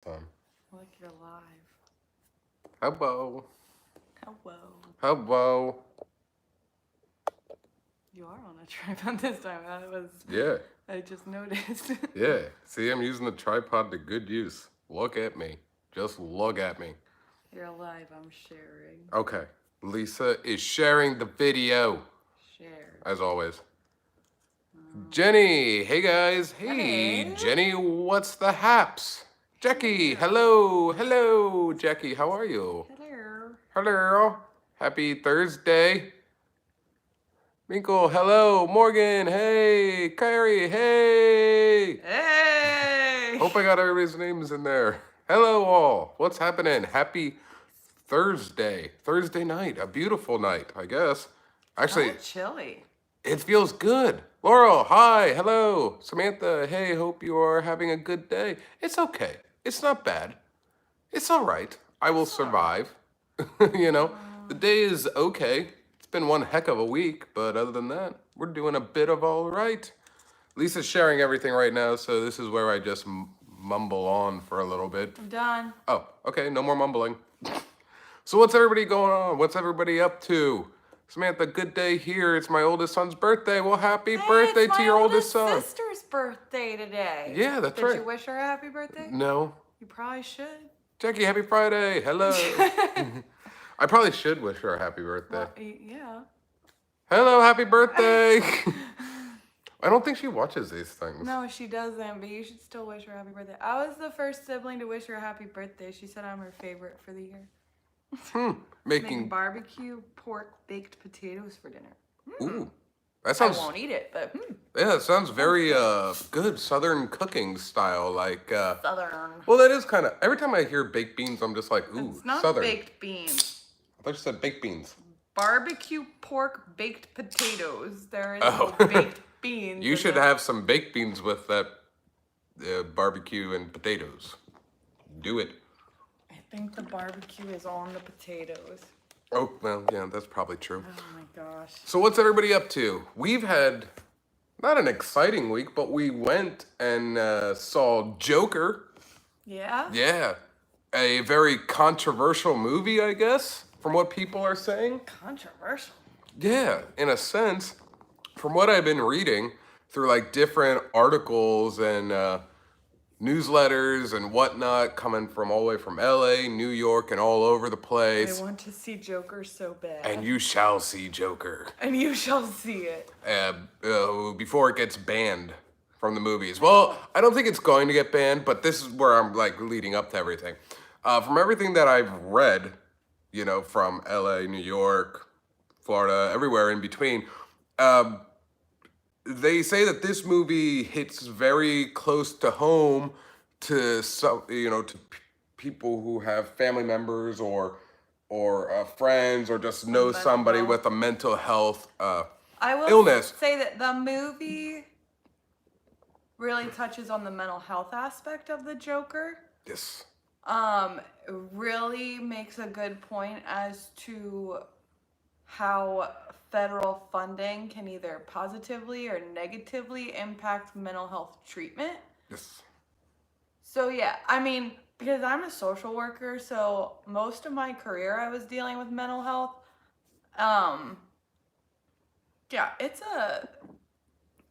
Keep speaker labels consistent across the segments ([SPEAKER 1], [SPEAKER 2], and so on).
[SPEAKER 1] Time.
[SPEAKER 2] Like you're live.
[SPEAKER 1] Hello.
[SPEAKER 2] Hello.
[SPEAKER 1] Hello.
[SPEAKER 2] You are on a tripod this time.
[SPEAKER 1] Yeah.
[SPEAKER 2] I just noticed.
[SPEAKER 1] Yeah. See, I'm using the tripod to good use. Look at me. Just look at me.
[SPEAKER 2] You're live. I'm sharing.
[SPEAKER 1] Okay. Lisa is sharing the video.
[SPEAKER 2] Shared.
[SPEAKER 1] As always. Jenny. Hey, guys. Hey,
[SPEAKER 2] Hey.
[SPEAKER 1] Jenny. What's the haps? Jackie. Hello. Hello, Jackie. How are you?
[SPEAKER 2] Hello.
[SPEAKER 1] Hello. Happy Thursday. Minkle, hello. Morgan, hey. Kyrie, hey.
[SPEAKER 2] Hey.
[SPEAKER 1] Hope I got everybody's names in there. Hello, all. What's happening? Happy Thursday. Thursday night. A beautiful night, I guess. Actually,
[SPEAKER 2] Chilly.
[SPEAKER 1] it feels good. Laurel, hi. Hello. Samantha, hey. Hope you are having a good day. It's okay. It's not bad. It's all right. I will survive. The day is okay. It's been one heck of a week, but other than that, we're doing a bit of all right. Lisa's sharing everything right now, so this is where I just mumble on for a little bit.
[SPEAKER 2] I'm done.
[SPEAKER 1] Oh, okay, no more mumbling. So what's everybody going on? What's everybody up to? Samantha, good day here. It's my oldest son's birthday. Well, happy birthday
[SPEAKER 2] it's
[SPEAKER 1] to
[SPEAKER 2] my
[SPEAKER 1] your oldest son.
[SPEAKER 2] sister's birthday today.
[SPEAKER 1] Yeah, that's right.
[SPEAKER 2] Did you wish her a happy birthday?
[SPEAKER 1] No.
[SPEAKER 2] You probably should.
[SPEAKER 1] Jackie, happy Friday. Hello. I probably should wish her a happy birthday.
[SPEAKER 2] Well, yeah.
[SPEAKER 1] Hello, happy birthday. I don't think she watches these things.
[SPEAKER 2] No, she doesn't, but you should still wish her a happy birthday. I was the first sibling to wish her a happy birthday. She said I'm her favorite for the year. Making barbecue pork baked potatoes for dinner.
[SPEAKER 1] Ooh. That sounds,
[SPEAKER 2] I won't eat it, but
[SPEAKER 1] yeah, it sounds very good Southern cooking style. Like
[SPEAKER 2] Southern.
[SPEAKER 1] Well, that is kind of. Every time I hear baked beans, I'm just like, ooh,
[SPEAKER 2] It's not
[SPEAKER 1] Southern.
[SPEAKER 2] baked beans.
[SPEAKER 1] I thought you said baked beans.
[SPEAKER 2] Barbecue pork baked potatoes. There is
[SPEAKER 1] Oh.
[SPEAKER 2] no baked beans.
[SPEAKER 1] You should have some baked beans with that barbecue and potatoes. Do it.
[SPEAKER 2] I think the barbecue is on the potatoes.
[SPEAKER 1] Oh, well, yeah, that's probably true.
[SPEAKER 2] Oh my gosh.
[SPEAKER 1] So what's everybody up to? We've had not an exciting week, but we went and saw Joker.
[SPEAKER 2] Yeah?
[SPEAKER 1] Yeah. A very controversial movie, I guess, from what people are saying.
[SPEAKER 2] Controversial.
[SPEAKER 1] Yeah, in a sense, from what I've been reading through like different articles and newsletters and whatnot coming from all the way from LA, New York, and all over the place.
[SPEAKER 2] I want to see Joker so bad.
[SPEAKER 1] And you shall see Joker.
[SPEAKER 2] And you shall see it.
[SPEAKER 1] Before it gets banned from the movies. Well, I don't think it's going to get banned, but this is where I'm like leading up to everything. From everything that I've read, from LA, New York, Florida, everywhere in between, they say that this movie hits very close to home to some, to people who have family members or friends or just know somebody with a mental health
[SPEAKER 2] I will
[SPEAKER 1] illness.
[SPEAKER 2] Say that the movie really touches on the mental health aspect of the Joker.
[SPEAKER 1] Yes.
[SPEAKER 2] Really makes a good point as to how federal funding can either positively or negatively impact mental health treatment.
[SPEAKER 1] Yes.
[SPEAKER 2] So yeah, I mean, because I'm a social worker, so most of my career I was dealing with mental health. Yeah,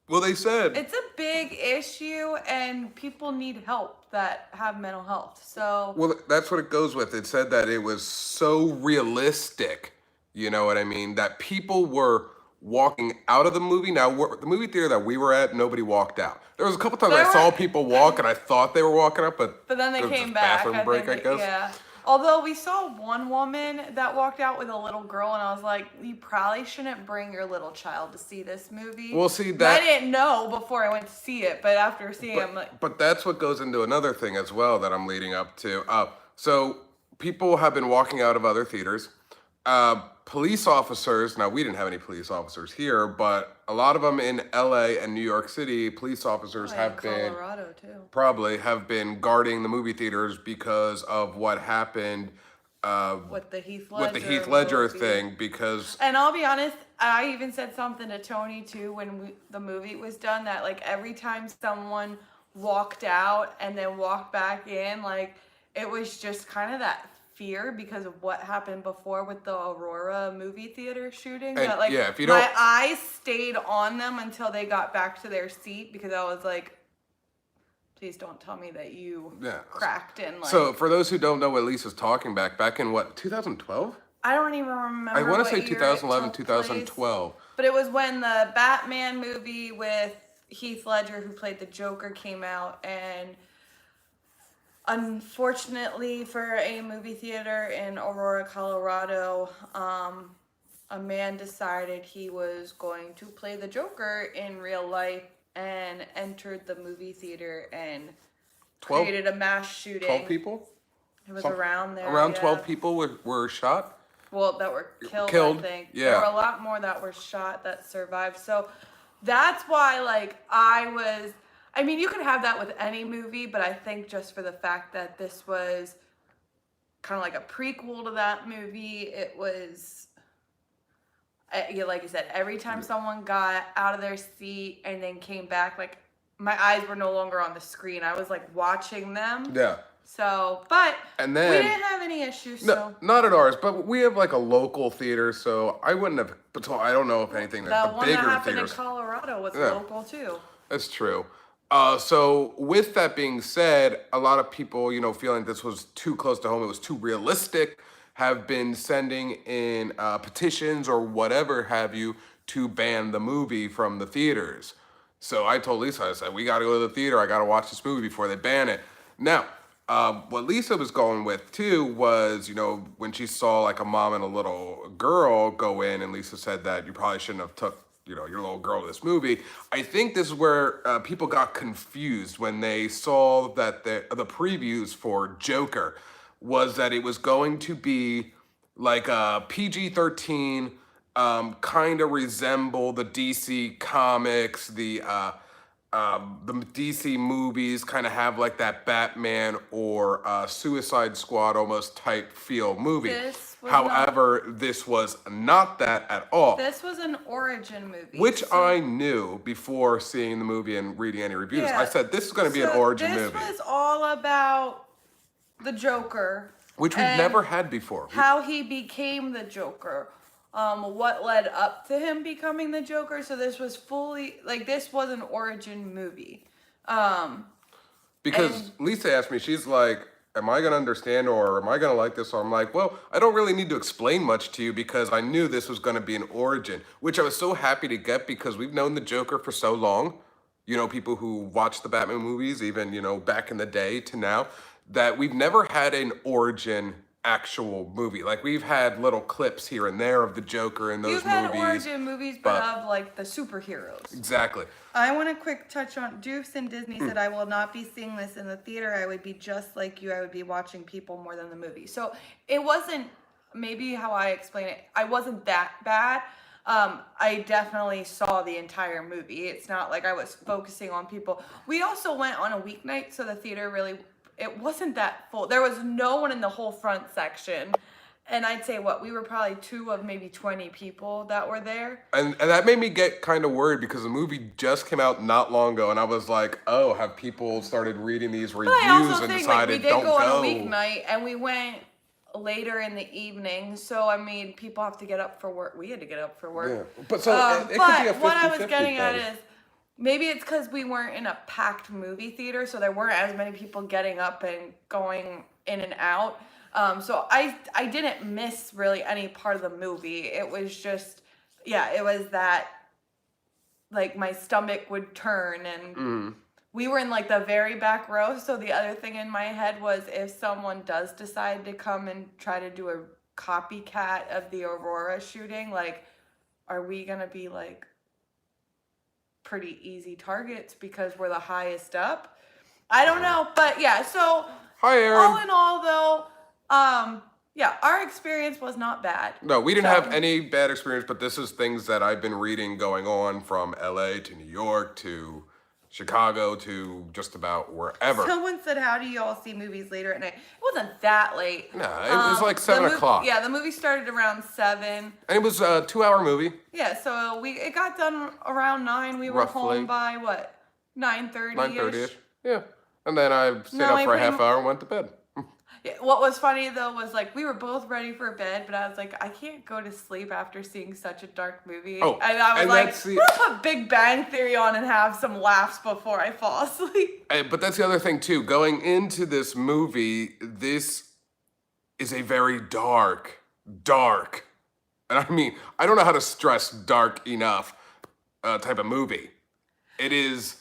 [SPEAKER 1] Well, they said
[SPEAKER 2] it's a big issue, and people need help that have mental health. So
[SPEAKER 1] well, that's what it goes with. It said that it was so realistic, you know what I mean, that people were walking out of the movie. Now, the movie theater that we were at, nobody walked out. There was a couple times I saw people walk, and I thought they were walking up, but
[SPEAKER 2] then they
[SPEAKER 1] there was
[SPEAKER 2] came
[SPEAKER 1] a
[SPEAKER 2] back.
[SPEAKER 1] bathroom break, I guess.
[SPEAKER 2] Yeah. Although we saw one woman that walked out with a little girl, and I was like, you probably shouldn't bring your little child to see this movie.
[SPEAKER 1] Well, see, that
[SPEAKER 2] I didn't know before I went to see it, but after seeing it, I'm like...
[SPEAKER 1] But that's what goes into another thing as well that I'm leading up to. So people have been walking out of other theaters. Police officers, now we didn't have any police officers here, but a lot of them in LA and New York City, police officers have been...
[SPEAKER 2] Colorado, too.
[SPEAKER 1] Probably have been guarding the movie theaters because of what happened
[SPEAKER 2] with the Heath
[SPEAKER 1] Ledger thing, because...
[SPEAKER 2] And I'll be honest, I even said something to Tony, too, when the movie was done, that, like, every time someone walked out and then walked back in, like, it was just kind of that fear because of what happened before with the Aurora movie theater shooting.
[SPEAKER 1] And
[SPEAKER 2] That, like,
[SPEAKER 1] yeah, if you
[SPEAKER 2] my
[SPEAKER 1] don't,
[SPEAKER 2] eyes stayed on them until they got back to their seat because I was like, please don't tell me that you
[SPEAKER 1] yeah.
[SPEAKER 2] cracked in. Like,
[SPEAKER 1] So for those who don't know what Lisa's talking back in what, 2012?
[SPEAKER 2] I don't even remember.
[SPEAKER 1] I want to
[SPEAKER 2] what
[SPEAKER 1] say
[SPEAKER 2] year
[SPEAKER 1] 2011,
[SPEAKER 2] it took
[SPEAKER 1] 2012.
[SPEAKER 2] place, but it was when the Batman movie with Heath Ledger, who played the Joker, came out, and unfortunately for a movie theater in Aurora, Colorado, a man decided he was going to play the Joker in real life and entered the movie theater and
[SPEAKER 1] 12,
[SPEAKER 2] created a mass shooting.
[SPEAKER 1] 12 people?
[SPEAKER 2] It was around there.
[SPEAKER 1] Around
[SPEAKER 2] yeah.
[SPEAKER 1] 12 people were shot?
[SPEAKER 2] Well, that were killed,
[SPEAKER 1] Killed,
[SPEAKER 2] I think.
[SPEAKER 1] yeah.
[SPEAKER 2] There were a lot more that were shot that survived. So that's why, like, I mean, you can have that with any movie, but I think just for the fact that this was kind of like a prequel to that movie, it was, yeah, like I said, every time someone got out of their seat and then came back, like, my eyes were no longer on the screen. I was, like, watching them.
[SPEAKER 1] Yeah.
[SPEAKER 2] So, but
[SPEAKER 1] And then,
[SPEAKER 2] we didn't have any issues,
[SPEAKER 1] no,
[SPEAKER 2] so.
[SPEAKER 1] not at ours, but we have like a local theater, so I wouldn't have, but I don't know if anything,
[SPEAKER 2] The
[SPEAKER 1] like the
[SPEAKER 2] one that
[SPEAKER 1] bigger
[SPEAKER 2] happened
[SPEAKER 1] theaters.
[SPEAKER 2] in Colorado was
[SPEAKER 1] Yeah.
[SPEAKER 2] local too.
[SPEAKER 1] That's true. So with that being said, a lot of people, you know, feeling this was too close to home, it was too realistic, have been sending in petitions or whatever have you to ban the movie from the theaters. So I told Lisa, I said, we got to go to the theater. I got to watch this movie before they ban it. Now, what Lisa was going with too was, you know, when she saw like a mom and a little girl go in, and Lisa said that you probably shouldn't have took, you know, your little girl to this movie. I think this is where people got confused when they saw that the previews for Joker was that it was going to be like a PG-13, kind of resemble the DC comics, the DC movies kind of have like that Batman or Suicide Squad almost type feel movie. However, this was not that at all.
[SPEAKER 2] This was an origin movie.
[SPEAKER 1] Which I knew before seeing the movie and reading any reviews.
[SPEAKER 2] Yeah.
[SPEAKER 1] I said, this is going to be an origin movie.
[SPEAKER 2] This was all about the Joker.
[SPEAKER 1] Which we've never had before.
[SPEAKER 2] How he became the Joker. What led up to him becoming the Joker. So this was fully, like, this was an origin movie.
[SPEAKER 1] Because Lisa asked me, she's like, am I going to understand or am I going to like this? So I'm like, well, I don't really need to explain much to you because I knew this was going to be an origin, which I was so happy to get because we've known the Joker for so long. You know, people who watch the Batman movies, even, you know, back in the day to now, that we've never had an origin actual movie. Like, we've had little clips here and there of the Joker in those movies.
[SPEAKER 2] You've had origin movies, but of, like, the superheroes.
[SPEAKER 1] Exactly.
[SPEAKER 2] I want to quick touch on Dukes and Disney said, I will not be seeing this in the theater. I would be just like you. I would be watching people more than the movie. So it wasn't, maybe how I explain it, I wasn't that bad. I definitely saw the entire movie. It's not like I was focusing on people. We also went on a weeknight, so the theater really, it wasn't that full. There was no one in the whole front section. And I'd say we were probably 2 of maybe 20 people that were there.
[SPEAKER 1] And that made me get kind of worried because the movie just came out not long ago. And I was like, oh, have people started reading these reviews and decided, don't go?
[SPEAKER 2] We did go on a weeknight and we went later in the evening. So, I mean, people have to get up for work. We had to get up for work.
[SPEAKER 1] Yeah. But so it could be a 50-50
[SPEAKER 2] what I was getting at
[SPEAKER 1] thing.
[SPEAKER 2] is, maybe it's because we weren't in a packed movie theater, so there weren't as many people getting up and going in and out. So I didn't miss really any part of the movie. It was just, yeah, it was that, like, my stomach would turn and we were in, like, the very back row. So the other thing in my head was if someone does decide to come and try to do a copycat of the Aurora shooting, like, are we going to be, like, pretty easy targets because we're the highest up? I don't know. But, yeah, so
[SPEAKER 1] Hi, Aaron.
[SPEAKER 2] all in all, though, yeah, our experience was not bad.
[SPEAKER 1] No, we didn't have any bad experience, but this is things that I've been reading going on from LA to New York to Chicago to just about wherever.
[SPEAKER 2] Someone said, how do you all see movies later at night? It wasn't that late.
[SPEAKER 1] No, it was like 7 o'clock.
[SPEAKER 2] Yeah, the movie started around 7.
[SPEAKER 1] And it was a 2-hour movie.
[SPEAKER 2] Yeah, so it got done around 9. We were
[SPEAKER 1] Roughly.
[SPEAKER 2] home by, what, 9:30-ish?
[SPEAKER 1] 9:30-ish. Yeah. And then I stayed
[SPEAKER 2] No,
[SPEAKER 1] up
[SPEAKER 2] I
[SPEAKER 1] for a
[SPEAKER 2] pretty
[SPEAKER 1] half hour and went to bed.
[SPEAKER 2] Yeah, what was funny though was like we were both ready for bed, but I was like, I can't go to sleep after seeing such a dark movie.
[SPEAKER 1] Oh,
[SPEAKER 2] And I was
[SPEAKER 1] and
[SPEAKER 2] like,
[SPEAKER 1] that's
[SPEAKER 2] I'm
[SPEAKER 1] the
[SPEAKER 2] gonna put Big Bang Theory on and have some laughs before I fall asleep.
[SPEAKER 1] but that's the other thing too. Going into this movie, this is a very dark, and I mean, I don't know how to stress dark enough type of movie. It is.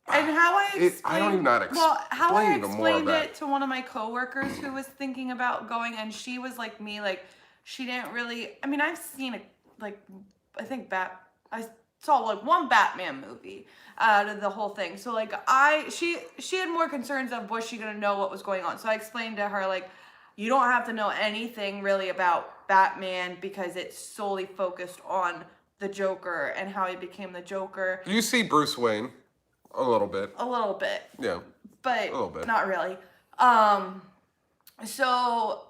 [SPEAKER 2] And how I
[SPEAKER 1] I don't
[SPEAKER 2] explained,
[SPEAKER 1] even know how to
[SPEAKER 2] how I
[SPEAKER 1] explain even more of
[SPEAKER 2] explained
[SPEAKER 1] that.
[SPEAKER 2] it to one of my coworkers who was thinking about going, and she was like me, like she didn't really. I mean, I've seen I think I saw like one Batman movie out of the whole thing. So like she had more concerns of was she gonna know what was going on. So I explained to her like, you don't have to know anything really about Batman because it's solely focused on the Joker and how he became the Joker.
[SPEAKER 1] You see Bruce Wayne a little bit.
[SPEAKER 2] A little bit,
[SPEAKER 1] Yeah.
[SPEAKER 2] but
[SPEAKER 1] A little bit.
[SPEAKER 2] not really. So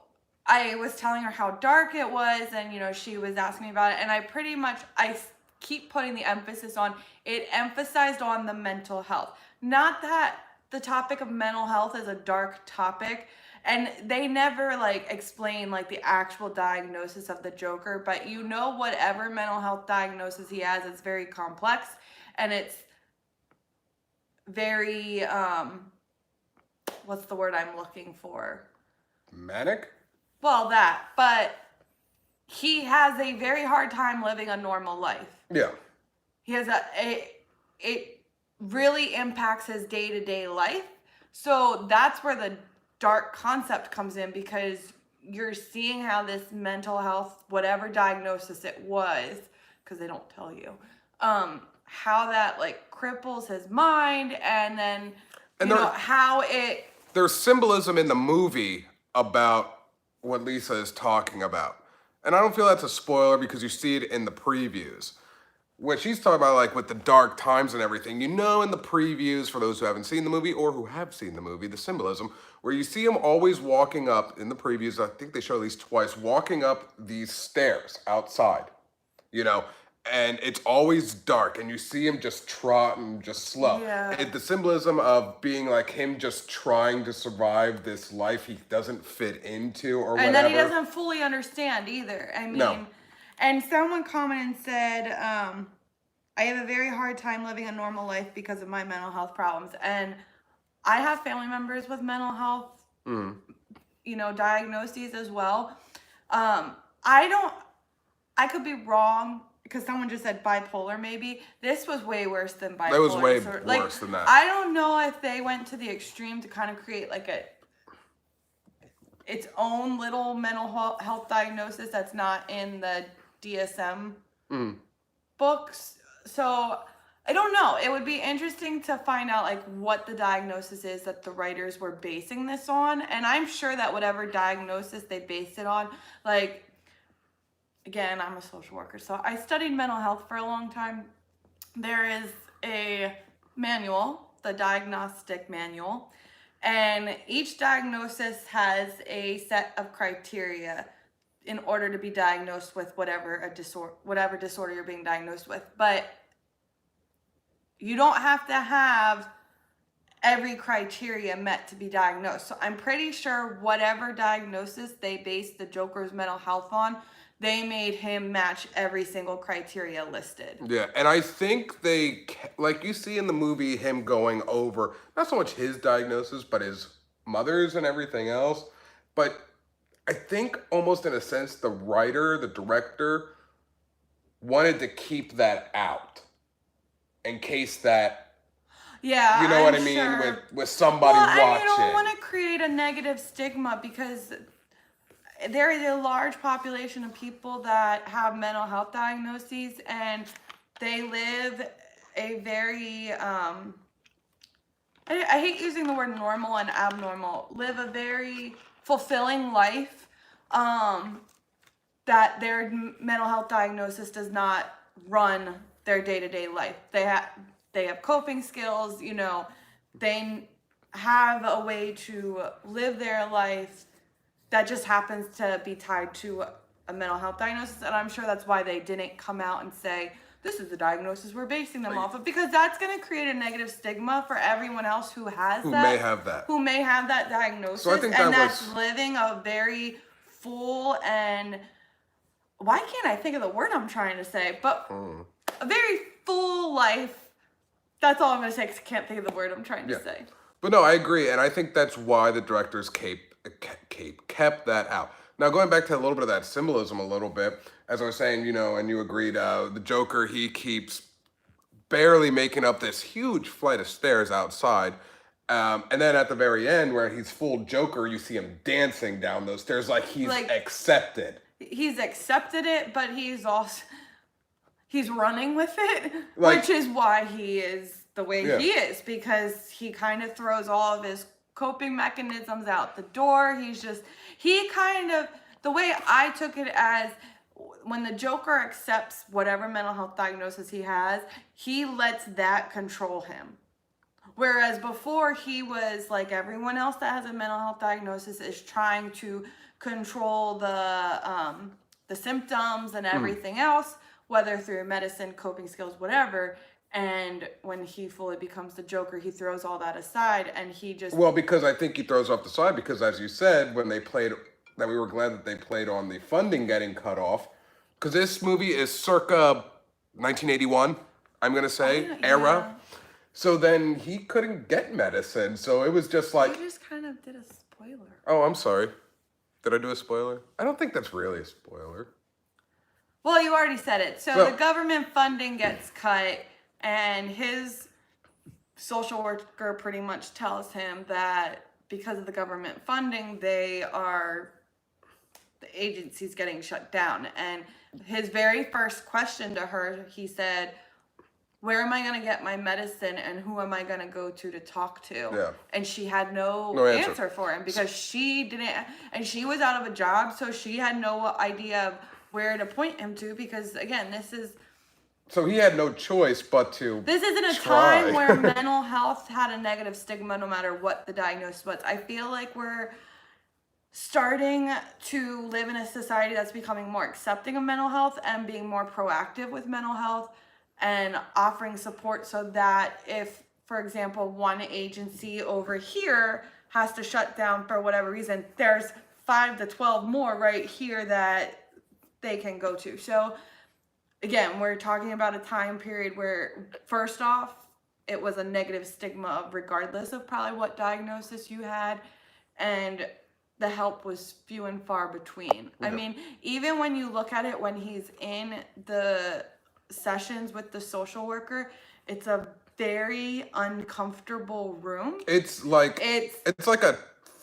[SPEAKER 2] I was telling her how dark it was, and she was asking me about it, and I keep putting the emphasis on it. Emphasized on the mental health, not that the topic of mental health is a dark topic, and they never like explain like the actual diagnosis of the Joker, but whatever mental health diagnosis he has, it's very complex, and it's very what's the word I'm looking for?
[SPEAKER 1] Manic?
[SPEAKER 2] Well, but he has a very hard time living a normal life.
[SPEAKER 1] Yeah.
[SPEAKER 2] He has it really impacts his day-to-day life. So that's where the dark concept comes in, because you're seeing how this mental health, whatever diagnosis it was, because they don't tell you, how that like cripples his mind, and then how it.
[SPEAKER 1] There's symbolism in the movie about what Lisa is talking about. And I don't feel that's a spoiler because you see it in the previews. What she's talking about, like with the dark times and everything, in the previews, for those who haven't seen the movie or who have seen the movie, the symbolism, where you see him always walking up in the previews, I think they show at least twice, walking up these stairs outside, and it's always dark, and you see him just trotting, just slow.
[SPEAKER 2] Yeah.
[SPEAKER 1] The symbolism of being like him just trying to survive this life he doesn't fit into or whatever.
[SPEAKER 2] And that he doesn't fully understand either. I mean,
[SPEAKER 1] No.
[SPEAKER 2] And someone commented and said, I have a very hard time living a normal life because of my mental health problems. And I have family members with mental health, diagnoses as well. I could be wrong, because someone just said bipolar maybe. This was way worse than bipolar.
[SPEAKER 1] That was way worse than that.
[SPEAKER 2] I don't know if they went to the extreme to kind of create like its own little mental health diagnosis that's not in the DSM books. So I don't know. It would be interesting to find out like what the diagnosis is that the writers were basing this on. And I'm sure that whatever diagnosis they based it on, like, again, I'm a social worker, so I studied mental health for a long time. There is a manual, the diagnostic manual, and each diagnosis has a set of criteria in order to be diagnosed with whatever disorder you're being diagnosed with. But you don't have to have every criteria met to be diagnosed. So I'm pretty sure whatever diagnosis they based the Joker's mental health on, they made him match every single criteria listed.
[SPEAKER 1] Yeah, and I think they, like you see in the movie, him going over, not so much his diagnosis, but his mother's and everything else. But I think almost in a sense, the writer, the director, wanted to keep that out in case that,
[SPEAKER 2] yeah,
[SPEAKER 1] you know what I mean,
[SPEAKER 2] sure.
[SPEAKER 1] with somebody watching.
[SPEAKER 2] And you don't want to create a negative stigma, because there is a large population of people that have mental health diagnoses, and they live a very, I hate using the word normal and abnormal, live a very fulfilling life, that their mental health diagnosis does not run their day-to-day life. They have coping skills, they have a way to live their life that just happens to be tied to a mental health diagnosis. And I'm sure that's why they didn't come out and say this is the diagnosis we're basing them off of, because that's going to create a negative stigma for everyone else who has
[SPEAKER 1] Who
[SPEAKER 2] that.
[SPEAKER 1] may have that.
[SPEAKER 2] Who may have that diagnosis.
[SPEAKER 1] So I think
[SPEAKER 2] and
[SPEAKER 1] that
[SPEAKER 2] that's
[SPEAKER 1] was...
[SPEAKER 2] living a very full and... Why can't I think of the word I'm trying to say? But a very full life. That's all I'm going to say, because I can't think of the word I'm trying to say.
[SPEAKER 1] But no, I agree. And I think that's why the directors kept that out. Now, going back to a little bit of that symbolism a little bit, as I was saying, you know, and you agreed, the Joker, he keeps barely making up this huge flight of stairs outside. And then at the very end, where he's full Joker, you see him dancing down those stairs like he's accepted.
[SPEAKER 2] He's accepted it, but he's also... He's running with it, which is why he is the way he is, because he kind of throws all of his coping mechanisms out the door. He kind of, the way I took it as, when the Joker accepts whatever mental health diagnosis he has, he lets that control him. Whereas before, he was like everyone else that has a mental health diagnosis, is trying to control the symptoms and everything else, whether through medicine, coping skills, whatever. And when he fully becomes the Joker, he throws all that aside, and he just...
[SPEAKER 1] Well, because I think he throws off the side, because as you said, when they played, that we were glad that they played on the funding getting cut off, because this movie is circa 1981, I'm going to say, era. So then he couldn't get medicine, so it was just like...
[SPEAKER 2] You just kind of did a spoiler.
[SPEAKER 1] Oh, I'm sorry. Did I do a spoiler? I don't think that's really a spoiler.
[SPEAKER 2] Well, you already said it. So the government funding gets cut, and his social worker pretty much tells him that because of the government funding, the agency's getting shut down. And his very first question to her, he said, where am I going to get my medicine, and who am I going to go to talk to?
[SPEAKER 1] Yeah.
[SPEAKER 2] And she had no answer for him, because she didn't, and she was out of a job, so she had no idea of where to point him to, because again, this is...
[SPEAKER 1] So he had no choice but to
[SPEAKER 2] This isn't a time where mental health had a negative stigma no matter what the diagnosis was. I feel like we're starting to live in a society that's becoming more accepting of mental health and being more proactive with mental health and offering support, so that if, for example, one agency over here has to shut down for whatever reason, there's 5 to 12 more right here that they can go to. So again, we're talking about a time period where, first off, it was a negative stigma regardless of probably what diagnosis you had, and the help was few and far between. I mean, even when you look at it, when he's in the sessions with the social worker, it's a very uncomfortable room.
[SPEAKER 1] It's like a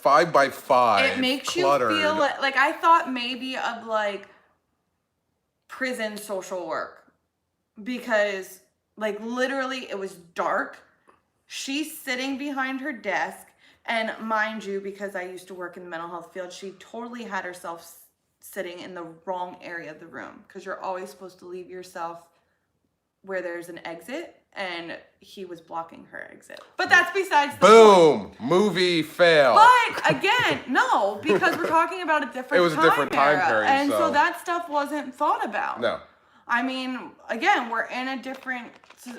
[SPEAKER 1] 5x5.
[SPEAKER 2] It makes
[SPEAKER 1] cluttered.
[SPEAKER 2] You feel like I thought maybe of like prison social work, because like literally it was dark. She's sitting behind her desk, and mind you, because I used to work in the mental health field, she totally had herself sitting in the wrong area of the room, because you're always supposed to leave yourself where there's an exit, and he was blocking her exit. But that's besides the point.
[SPEAKER 1] Movie fail.
[SPEAKER 2] But again, no, because we're talking about a different
[SPEAKER 1] It was a different time period.
[SPEAKER 2] And so that stuff wasn't thought about.
[SPEAKER 1] No.
[SPEAKER 2] I mean, again, we're in a different,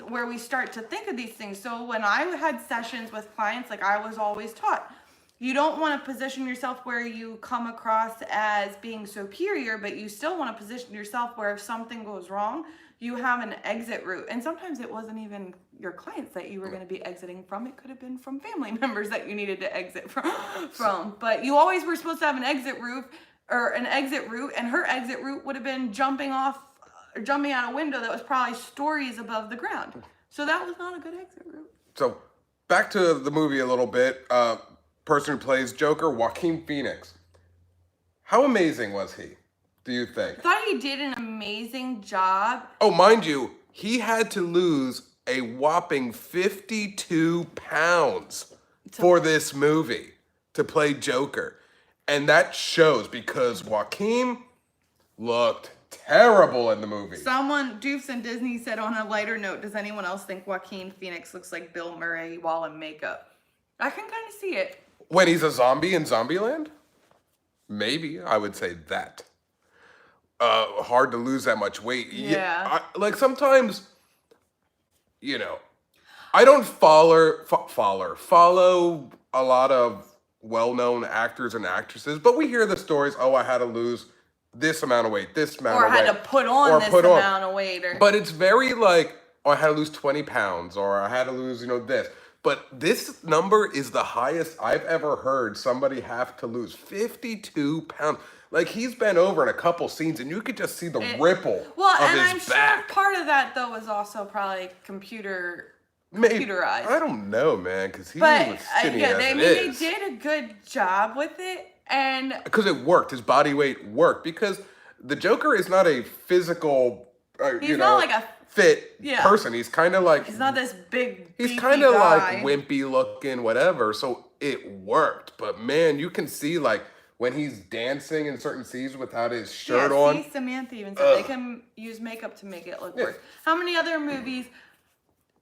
[SPEAKER 2] where we start to think of these things. So when I had sessions with clients, like I was always taught, you don't want to position yourself where you come across as being superior, but you still want to position yourself where if something goes wrong, you have an exit route. And sometimes it wasn't even your clients that you were going to be exiting from. It could have been from family members that you needed to exit from. But you always were supposed to have an exit route, and her exit route would have been jumping out a window that was probably stories above the ground. So that was not a good exit route.
[SPEAKER 1] So back to the movie a little bit. Person who plays Joker, Joaquin Phoenix. How amazing was he, do you think?
[SPEAKER 2] I thought he did an amazing job.
[SPEAKER 1] Oh, mind you, he had to lose a whopping 52 pounds for this movie to play Joker. And that shows, because Joaquin looked terrible in the movie.
[SPEAKER 2] Doofs and Disney said, on a lighter note, does anyone else think Joaquin Phoenix looks like Bill Murray while in makeup? I can kind of see it.
[SPEAKER 1] When he's a zombie in Zombieland? Maybe, I would say that. hard to lose that much weight.
[SPEAKER 2] Yeah.
[SPEAKER 1] Like sometimes, you know, I don't follow a lot of well-known actors and actresses, but we hear the stories. Oh, I had to lose this amount of weight, this amount
[SPEAKER 2] Or
[SPEAKER 1] of
[SPEAKER 2] had
[SPEAKER 1] weight,
[SPEAKER 2] to put on
[SPEAKER 1] or
[SPEAKER 2] this
[SPEAKER 1] put on.
[SPEAKER 2] amount of weight. Or
[SPEAKER 1] But it's very like, oh, I had to lose 20 pounds, or I had to lose, this. But this number is the highest I've ever heard somebody have to lose 52 pounds. Like he's been over in a couple scenes, and you could just see the ripple
[SPEAKER 2] well,
[SPEAKER 1] of
[SPEAKER 2] and
[SPEAKER 1] his
[SPEAKER 2] I'm
[SPEAKER 1] back.
[SPEAKER 2] sure part of that though was also probably
[SPEAKER 1] Maybe.
[SPEAKER 2] computerized.
[SPEAKER 1] I don't know, man, because he
[SPEAKER 2] But
[SPEAKER 1] was skinny
[SPEAKER 2] yeah,
[SPEAKER 1] as
[SPEAKER 2] they, I
[SPEAKER 1] it
[SPEAKER 2] mean,
[SPEAKER 1] is.
[SPEAKER 2] they did a good job with it, and
[SPEAKER 1] Because it worked. His body weight worked. Because the Joker is not a physical,
[SPEAKER 2] he's not like a
[SPEAKER 1] fit person. He's kind of like
[SPEAKER 2] he's not this big.
[SPEAKER 1] he's
[SPEAKER 2] beefy
[SPEAKER 1] kind of
[SPEAKER 2] guy.
[SPEAKER 1] like wimpy looking, whatever. So it worked. But man, you can see like when he's dancing in certain scenes without his shirt on.
[SPEAKER 2] See, Samantha even said they can use makeup to make it look worse. How many other movies?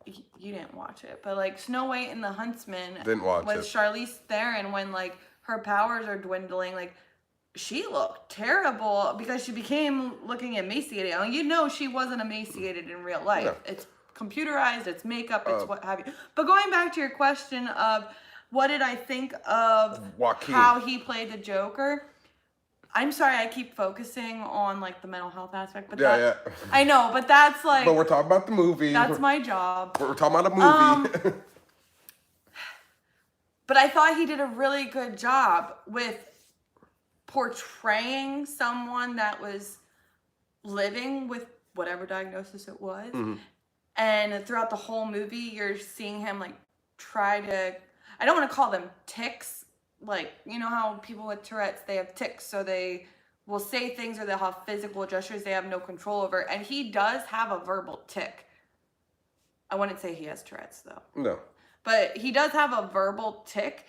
[SPEAKER 2] You didn't watch it, but like Snow White and the Huntsman
[SPEAKER 1] Didn't watch
[SPEAKER 2] with
[SPEAKER 1] it.
[SPEAKER 2] Charlize Theron, when like her powers are dwindling, like she looked terrible because she became looking emaciated. I mean, she wasn't emaciated in real life.
[SPEAKER 1] No.
[SPEAKER 2] It's computerized, it's makeup, it's what have you. But going back to your question of what did I think of
[SPEAKER 1] Joaquin.
[SPEAKER 2] how he played the Joker? I'm sorry, I keep focusing on like the mental health aspect, but
[SPEAKER 1] Yeah.
[SPEAKER 2] I know, but that's like
[SPEAKER 1] But we're talking about the movie.
[SPEAKER 2] that's my job.
[SPEAKER 1] We're talking about a movie.
[SPEAKER 2] But I thought he did a really good job with portraying someone that was living with whatever diagnosis it was.
[SPEAKER 1] Mm-hmm.
[SPEAKER 2] And throughout the whole movie, you're seeing him like try to, I don't want to call them tics. Like, you know how people with Tourette's, they have tics, so they will say things or they'll have physical gestures they have no control over. And he does have a verbal tic. I wouldn't say he has Tourette's though.
[SPEAKER 1] No.
[SPEAKER 2] But he does have a verbal tic.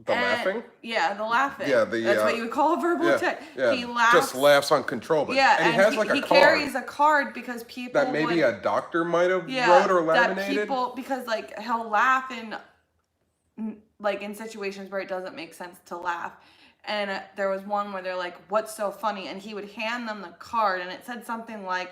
[SPEAKER 1] The laughing?
[SPEAKER 2] Yeah, the laughing.
[SPEAKER 1] Yeah,
[SPEAKER 2] that's what you would call a verbal tic.
[SPEAKER 1] Yeah.
[SPEAKER 2] He laughs.
[SPEAKER 1] Just laughs uncontrollably.
[SPEAKER 2] Yeah,
[SPEAKER 1] and he has like a
[SPEAKER 2] he
[SPEAKER 1] card
[SPEAKER 2] carries a card because people
[SPEAKER 1] that maybe a doctor might have
[SPEAKER 2] yeah,
[SPEAKER 1] wrote or laminated.
[SPEAKER 2] that people, because like he'll laugh in like in situations where it doesn't make sense to laugh. And there was one where they're like, "What's so funny?" And he would hand them the card, and it said something like,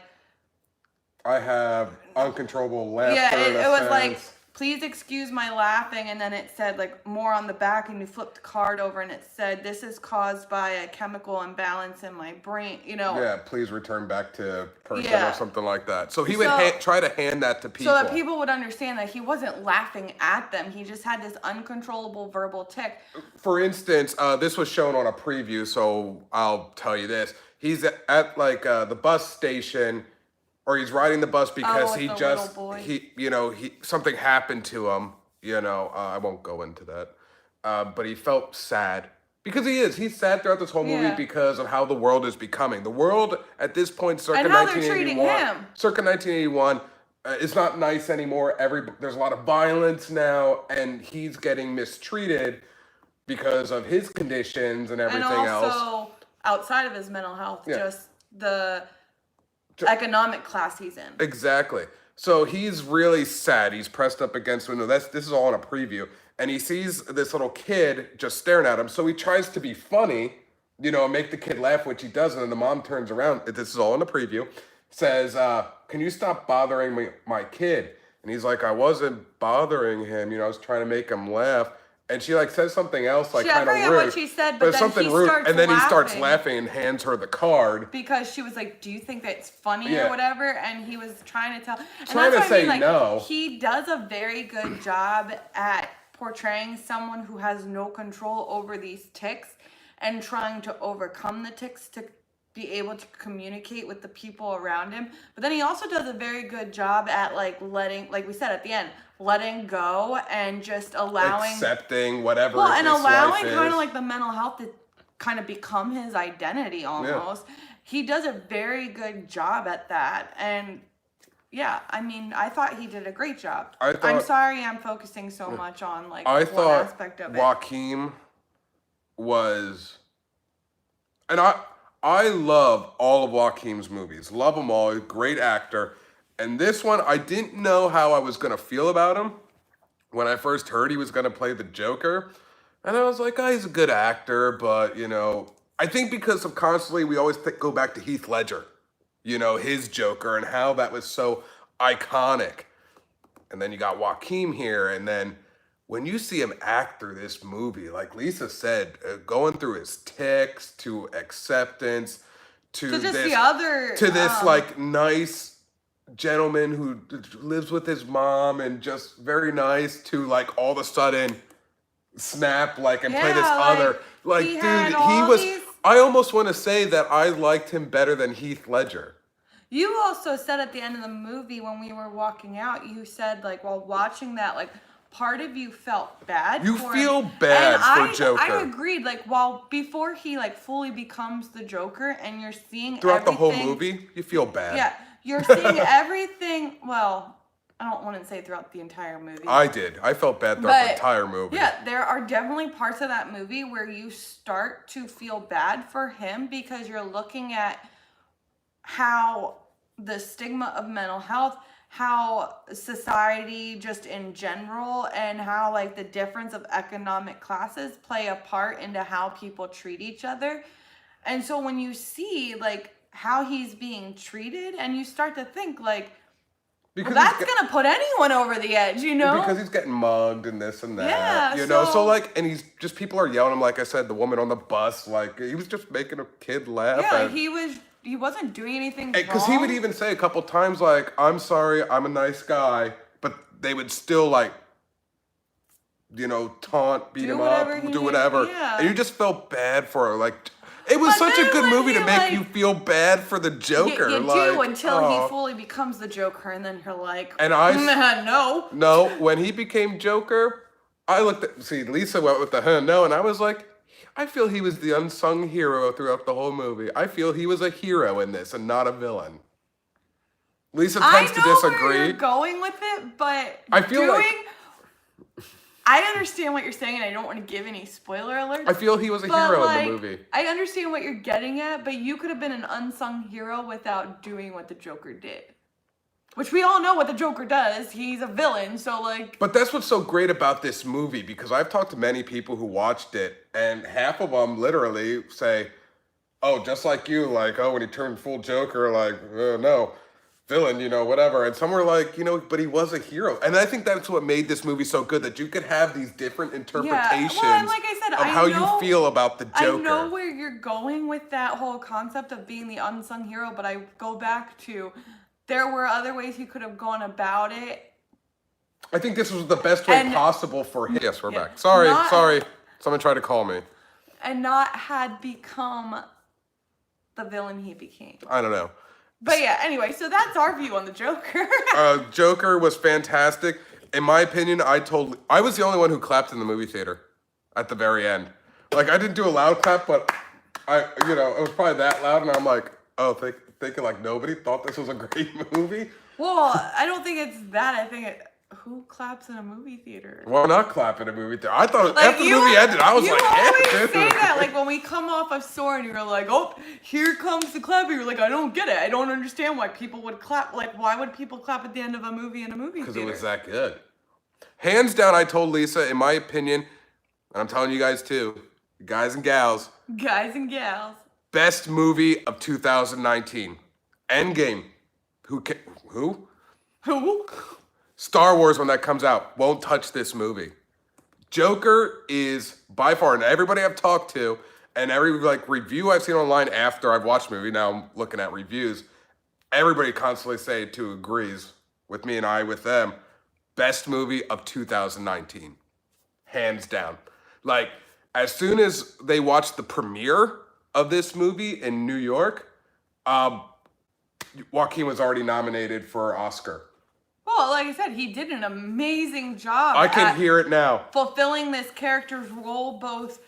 [SPEAKER 1] I have uncontrollable laughter.
[SPEAKER 2] "Yeah, it was
[SPEAKER 1] offense.
[SPEAKER 2] like, please excuse my laughing," and then it said like more on the back, and you flipped the card over, and it said, "This is caused by a chemical imbalance in my brain."
[SPEAKER 1] Yeah, please return back to person
[SPEAKER 2] Yeah.
[SPEAKER 1] or something like that. So he would
[SPEAKER 2] So-
[SPEAKER 1] try to hand that to people.
[SPEAKER 2] So that people would understand that he wasn't laughing at them. He just had this uncontrollable verbal tic.
[SPEAKER 1] For instance, this was shown on a preview, so I'll tell you this. He's at like the bus station, or he's riding the bus because
[SPEAKER 2] with
[SPEAKER 1] he
[SPEAKER 2] the
[SPEAKER 1] just
[SPEAKER 2] little boy.
[SPEAKER 1] he something happened to him. I won't go into that, but he felt sad because he's sad throughout this whole movie
[SPEAKER 2] Yeah.
[SPEAKER 1] because of how the world is becoming. The world at this point, circa
[SPEAKER 2] And how they're
[SPEAKER 1] 1981,
[SPEAKER 2] treating him.
[SPEAKER 1] circa 1981. It's not nice anymore. There's a lot of violence now, and he's getting mistreated because of his conditions and everything
[SPEAKER 2] And
[SPEAKER 1] else.
[SPEAKER 2] also, outside of his mental health,
[SPEAKER 1] Yeah.
[SPEAKER 2] just the economic class he's in.
[SPEAKER 1] Exactly. So he's really sad. He's pressed up against the window. This is all in a preview, and he sees this little kid just staring at him. So he tries to be funny, make the kid laugh, which he does. And then the mom turns around. This is all in the preview. Says, "Can you stop bothering my kid?" And he's like, "I wasn't bothering him. I was trying to make him laugh." And she like says something else, like kind of
[SPEAKER 2] I forget
[SPEAKER 1] rude.
[SPEAKER 2] what she said, but then
[SPEAKER 1] something
[SPEAKER 2] he
[SPEAKER 1] rude,
[SPEAKER 2] starts
[SPEAKER 1] and then he starts
[SPEAKER 2] laughing.
[SPEAKER 1] laughing and hands her the card.
[SPEAKER 2] Because she was like, "Do you think that's funny
[SPEAKER 1] Yeah.
[SPEAKER 2] or whatever?" And he was trying to tell. And
[SPEAKER 1] Trying
[SPEAKER 2] that's
[SPEAKER 1] to
[SPEAKER 2] what I
[SPEAKER 1] say
[SPEAKER 2] mean, like,
[SPEAKER 1] no.
[SPEAKER 2] He does a very good job at portraying someone who has no control over these tics and trying to overcome the tics to be able to communicate with the people around him. But then he also does a very good job at like letting, like we said at the end, letting go and just allowing
[SPEAKER 1] Accepting whatever
[SPEAKER 2] well, and
[SPEAKER 1] his
[SPEAKER 2] allowing
[SPEAKER 1] life
[SPEAKER 2] kind
[SPEAKER 1] is.
[SPEAKER 2] of like the mental health to kind of become his identity almost. He does a very good job at that. And yeah, I mean, I thought he did a great job. I'm sorry I'm focusing so much on like
[SPEAKER 1] I
[SPEAKER 2] one
[SPEAKER 1] thought
[SPEAKER 2] aspect of it.
[SPEAKER 1] Joaquin was, and I love all of Joaquin's movies. Love them all. He's a great actor. And this one, I didn't know how I was gonna feel about him when I first heard he was gonna play the Joker. And I was like, oh, he's a good actor, but I think because subconsciously we always go back to Heath Ledger, his Joker and how that was so iconic. And then you got Joaquin here, and then when you see him act through this movie, like Lisa said, going through his tics to acceptance to
[SPEAKER 2] So just
[SPEAKER 1] this
[SPEAKER 2] the other
[SPEAKER 1] to this like nice gentleman who lives with his mom and just very nice to like all of a sudden snap like and play this
[SPEAKER 2] Yeah, like,
[SPEAKER 1] other like
[SPEAKER 2] he
[SPEAKER 1] dude
[SPEAKER 2] had
[SPEAKER 1] he
[SPEAKER 2] all
[SPEAKER 1] was
[SPEAKER 2] these-
[SPEAKER 1] I almost want to say that I liked him better than Heath Ledger.
[SPEAKER 2] You also said at the end of the movie when we were walking out, you said like while watching that, like part of you felt bad.
[SPEAKER 1] You
[SPEAKER 2] for
[SPEAKER 1] feel
[SPEAKER 2] him.
[SPEAKER 1] bad
[SPEAKER 2] And
[SPEAKER 1] for Joker.
[SPEAKER 2] I agreed. Like while before he like fully becomes the Joker, and you're seeing
[SPEAKER 1] Throughout the whole
[SPEAKER 2] everything-
[SPEAKER 1] movie, you feel bad.
[SPEAKER 2] Yeah, you're seeing everything. Well, I don't want to say throughout the entire movie.
[SPEAKER 1] I did. I felt bad throughout the
[SPEAKER 2] But,
[SPEAKER 1] entire movie.
[SPEAKER 2] Yeah, there are definitely parts of that movie where you start to feel bad for him because you're looking at how the stigma of mental health, how society just in general, and how like the difference of economic classes play a part into how people treat each other. And so when you see like how he's being treated, and you start to think like,
[SPEAKER 1] Because
[SPEAKER 2] well, that's gonna put anyone over the edge, you know?
[SPEAKER 1] Because he's getting mugged and this and that.
[SPEAKER 2] Yeah,
[SPEAKER 1] you know,
[SPEAKER 2] so-
[SPEAKER 1] so like, and he's just, people are yelling at him, like I said, the woman on the bus, like, he was just making a kid laugh.
[SPEAKER 2] Yeah, he wasn't doing anything wrong.
[SPEAKER 1] Because he would even say a couple times, like, I'm sorry, I'm a nice guy, but they would still, like, taunt, beat him up, do whatever.
[SPEAKER 2] Yeah.
[SPEAKER 1] And you just felt bad for her. Like, it was
[SPEAKER 2] But
[SPEAKER 1] such a
[SPEAKER 2] then
[SPEAKER 1] good
[SPEAKER 2] when
[SPEAKER 1] movie
[SPEAKER 2] he,
[SPEAKER 1] to make
[SPEAKER 2] like-
[SPEAKER 1] you feel bad for the Joker.
[SPEAKER 2] You
[SPEAKER 1] like,
[SPEAKER 2] do until
[SPEAKER 1] aw.
[SPEAKER 2] he fully becomes the Joker, and then you're like,
[SPEAKER 1] And I-
[SPEAKER 2] no.
[SPEAKER 1] No, when he became Joker, I looked at, Lisa went with the no, and I was like, I feel he was the unsung hero throughout the whole movie. I feel he was a hero in this and not a villain. Lisa tends to
[SPEAKER 2] I know where
[SPEAKER 1] disagree.
[SPEAKER 2] you're going with it, but
[SPEAKER 1] I feel like-
[SPEAKER 2] I understand what you're saying, and I don't want to give any spoiler alerts.
[SPEAKER 1] I feel he was a
[SPEAKER 2] but,
[SPEAKER 1] hero
[SPEAKER 2] like,
[SPEAKER 1] in the movie.
[SPEAKER 2] I understand what you're getting at, but you could have been an unsung hero without doing what the Joker did. Which we all know what the Joker does. He's a villain, so like...
[SPEAKER 1] But that's what's so great about this movie, because I've talked to many people who watched it, and half of them literally say, oh, just like you, like, oh, when he turned full Joker, like, no, villain, whatever. And some were like, but he was a hero. And I think that's what made this movie so good, that you could have these different interpretations
[SPEAKER 2] well, and like I said,
[SPEAKER 1] of
[SPEAKER 2] I
[SPEAKER 1] how
[SPEAKER 2] know-
[SPEAKER 1] you feel about the Joker.
[SPEAKER 2] I know where you're going with that whole concept of being the unsung hero, but I go back to... There were other ways he could have gone about it.
[SPEAKER 1] I think this was the best way
[SPEAKER 2] And-
[SPEAKER 1] possible for him. Yes, we're
[SPEAKER 2] Yeah.
[SPEAKER 1] back. Sorry.
[SPEAKER 2] Not-
[SPEAKER 1] Someone tried to call me.
[SPEAKER 2] And not had become the villain he became.
[SPEAKER 1] I don't know.
[SPEAKER 2] But yeah, anyway, so that's our view on the Joker.
[SPEAKER 1] Joker was fantastic. In my opinion, I was the only one who clapped in the movie theater at the very end. Like, I didn't do a loud clap, but it was probably that loud, and I'm like, oh, thinking like nobody thought this was a great movie.
[SPEAKER 2] Well, I don't think it's that. I think who claps in a movie theater?
[SPEAKER 1] Well, not clap in a movie theater. I thought after the movie ended, I was like,
[SPEAKER 2] you
[SPEAKER 1] yeah,
[SPEAKER 2] always
[SPEAKER 1] dude.
[SPEAKER 2] say that. Like when we come off of Soarin', you're like, oh, here comes the clap. You're like, I don't get it. I don't understand why people would clap. Like, why would people clap at the end of a movie in a movie theater?
[SPEAKER 1] Because it was that good. Hands down, I told Lisa, in my opinion, and I'm telling you guys too, guys and gals,
[SPEAKER 2] Guys and gals.
[SPEAKER 1] best movie of 2019. Endgame. Who?
[SPEAKER 2] Who?
[SPEAKER 1] Star Wars, when that comes out, won't touch this movie. Joker is by far, and everybody I've talked to, and every review I've seen online after I've watched the movie, now I'm looking at reviews, everybody constantly say to agrees with me and I with them, best movie of 2019. Hands down. Like, as soon as they watched the premiere of this movie in New York, Joaquin was already nominated for Oscar.
[SPEAKER 2] Well, like I said, he did an amazing job.
[SPEAKER 1] I can
[SPEAKER 2] at
[SPEAKER 1] hear it now.
[SPEAKER 2] fulfilling this character's role both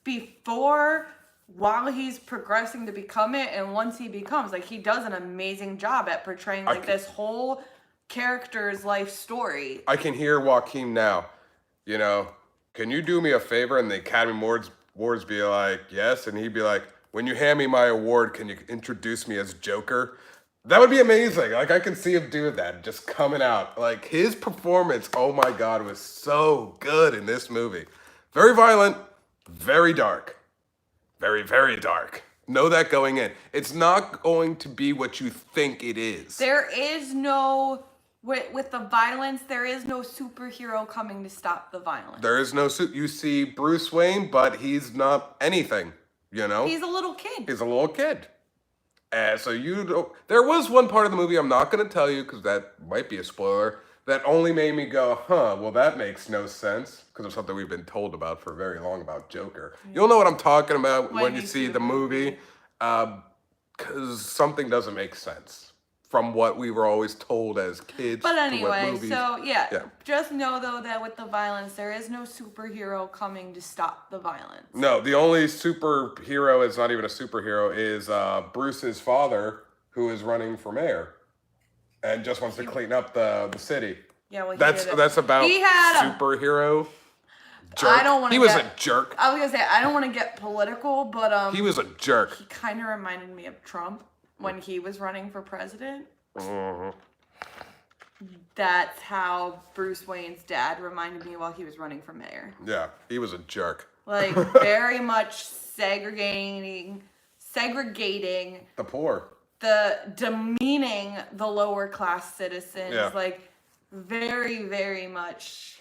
[SPEAKER 2] before, while he's progressing to become it, and once he becomes. Like, he does an amazing job at portraying this whole character's life story.
[SPEAKER 1] I can hear Joaquin now. Can you do me a favor? And the Academy Awards be like, yes. And he'd be like, when you hand me my award, can you introduce me as Joker? That would be amazing. Like, I can see him doing that, just coming out. Like, his performance, oh my God, was so good in this movie. Very violent, very dark. Very, very dark. Know that going in. It's not going to be what you think it is.
[SPEAKER 2] There is no with the violence. There is no superhero coming to stop the violence.
[SPEAKER 1] There is no suit. You see Bruce Wayne, but he's not anything. You know,
[SPEAKER 2] He's a little kid.
[SPEAKER 1] he's a little kid. So you don't. There was one part of the movie I'm not going to tell you because that might be a spoiler. That only made me go, huh? Well, that makes no sense because of something we've been told about for very long about Joker. You'll know what I'm talking about when you see the movie, because something doesn't make sense from what we were always told as kids.
[SPEAKER 2] But
[SPEAKER 1] to what
[SPEAKER 2] anyway,
[SPEAKER 1] movies-
[SPEAKER 2] so yeah,
[SPEAKER 1] Yeah.
[SPEAKER 2] just know though that with the violence, there is no superhero coming to stop the violence.
[SPEAKER 1] No, the only superhero is not even a superhero is Bruce's father, who is running for mayor, and just wants to clean up the city.
[SPEAKER 2] Yeah, well,
[SPEAKER 1] That's about
[SPEAKER 2] he had
[SPEAKER 1] superhero. Jerk.
[SPEAKER 2] I don't want.
[SPEAKER 1] He was a jerk.
[SPEAKER 2] I was gonna say I don't want to get political, but
[SPEAKER 1] He was a jerk.
[SPEAKER 2] he kind of reminded me of Trump when he was running for president.
[SPEAKER 1] Mhm.
[SPEAKER 2] That's how Bruce Wayne's dad reminded me while he was running for mayor.
[SPEAKER 1] Yeah, he was a jerk.
[SPEAKER 2] Like very much segregating
[SPEAKER 1] The poor.
[SPEAKER 2] the demeaning the lower class citizens.
[SPEAKER 1] Yeah.
[SPEAKER 2] Like very, very much.